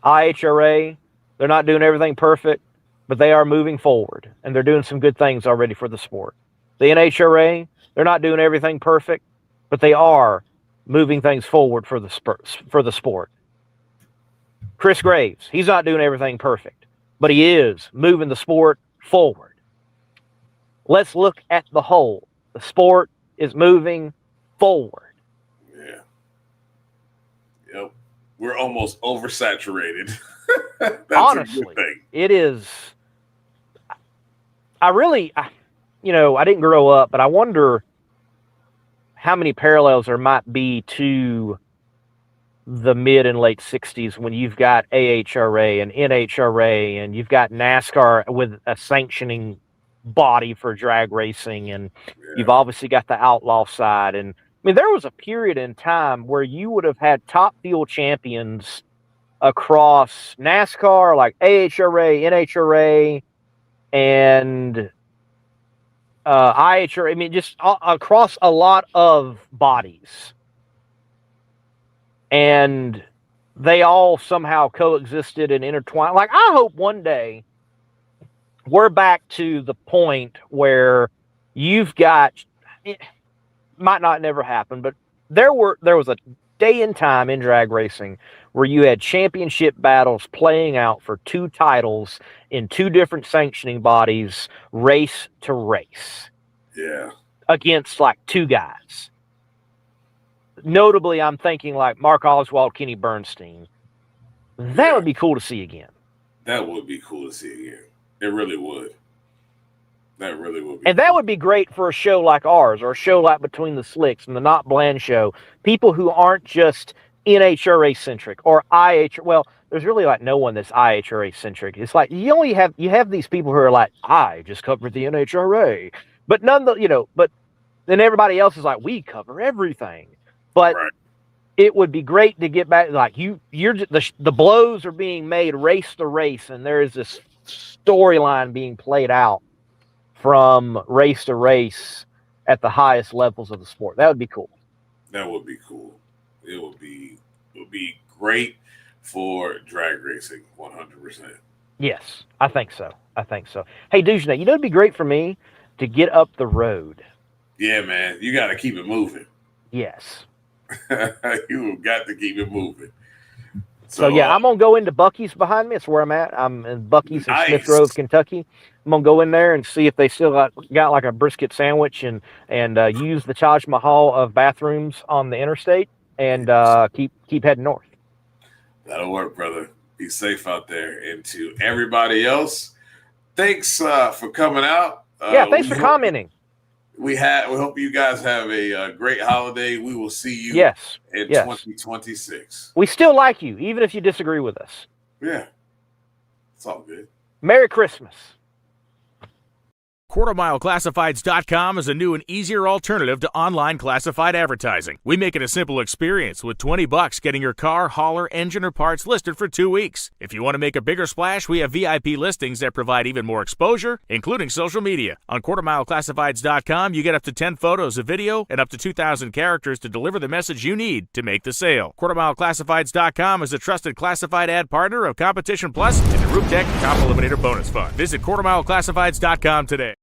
IHRA. They're not doing everything perfect, but they are moving forward, and they're doing some good things already for the sport. The NHRA, they're not doing everything perfect, but they are moving things forward for the sport. Chris Graves, he's not doing everything perfect, but he is moving the sport forward. Let's look at the whole. The sport is moving forward. Yeah. Yep. We're almost oversaturated. That's honestly, a good thing. It is. I didn't grow up, but I wonder how many parallels there might be to the mid and late 60s when you've got AHRA and NHRA and you've got NASCAR with a sanctioning body for drag racing, and you've obviously got the outlaw side. And I mean, there was a period in time where you would have had top field champions across NASCAR, like AHRA, NHRA, and IHRA. I mean, just across a lot of bodies. And they all somehow coexisted and intertwined. Like, I hope one day we're back to the point where you've got, it might not never happen, but there was a day in time in drag racing where you had championship battles playing out for 2 titles in 2 different sanctioning bodies, race to race. Yeah. Against like 2 guys. Notably, I'm thinking like Mark Oswald, Kenny Bernstein. That would be cool to see again. That would be cool to see again. It really would. That really would be. And that would be great for a show like ours, or a show like Between the Slicks and the Not Bland Show. People who aren't just NHRA centric or IH. Well, there's really like no one that's IHRA centric. It's like you have these people who are like, I just covered the NHRA, but but then everybody else is like, we cover everything. But it would be great to get back. Like the blows are being made race to race, and there is this storyline being played out from race to race at the highest levels of the sport. That would be cool. That would be cool. It would be great for drag racing, 100%. Yes, I think so. Hey, Dujane, it'd be great for me to get up the road. Yeah, man. You got to keep it moving. Yes. You got to keep it moving. So yeah, I'm going to go into Buc-ee's behind me. It's where I'm at. I'm in Buc-ee's in Smith Grove, Kentucky. I'm going to go in there and see if they still got like a brisket sandwich and use the Taj Mahal of bathrooms on the interstate and keep heading north. That'll work, brother. Be safe out there. And to everybody else, thanks for coming out. Thanks for commenting. We hope you guys have a great holiday. We will see you in 2026. We still like you, even if you disagree with us. Yeah. It's all good. Merry Christmas. QuarterMileClassifieds.com is a new and easier alternative to online classified advertising. We make it a simple experience with $20 getting your car, hauler, engine, or parts listed for 2 weeks. If you want to make a bigger splash, we have VIP listings that provide even more exposure, including social media. On QuarterMileClassifieds.com, you get up to 10 photos of video and up to 2,000 characters to deliver the message you need to make the sale. QuarterMileClassifieds.com is a trusted classified ad partner of Competition Plus and the Rooftech Top Eliminator Bonus Fund. Visit QuarterMileClassifieds.com today.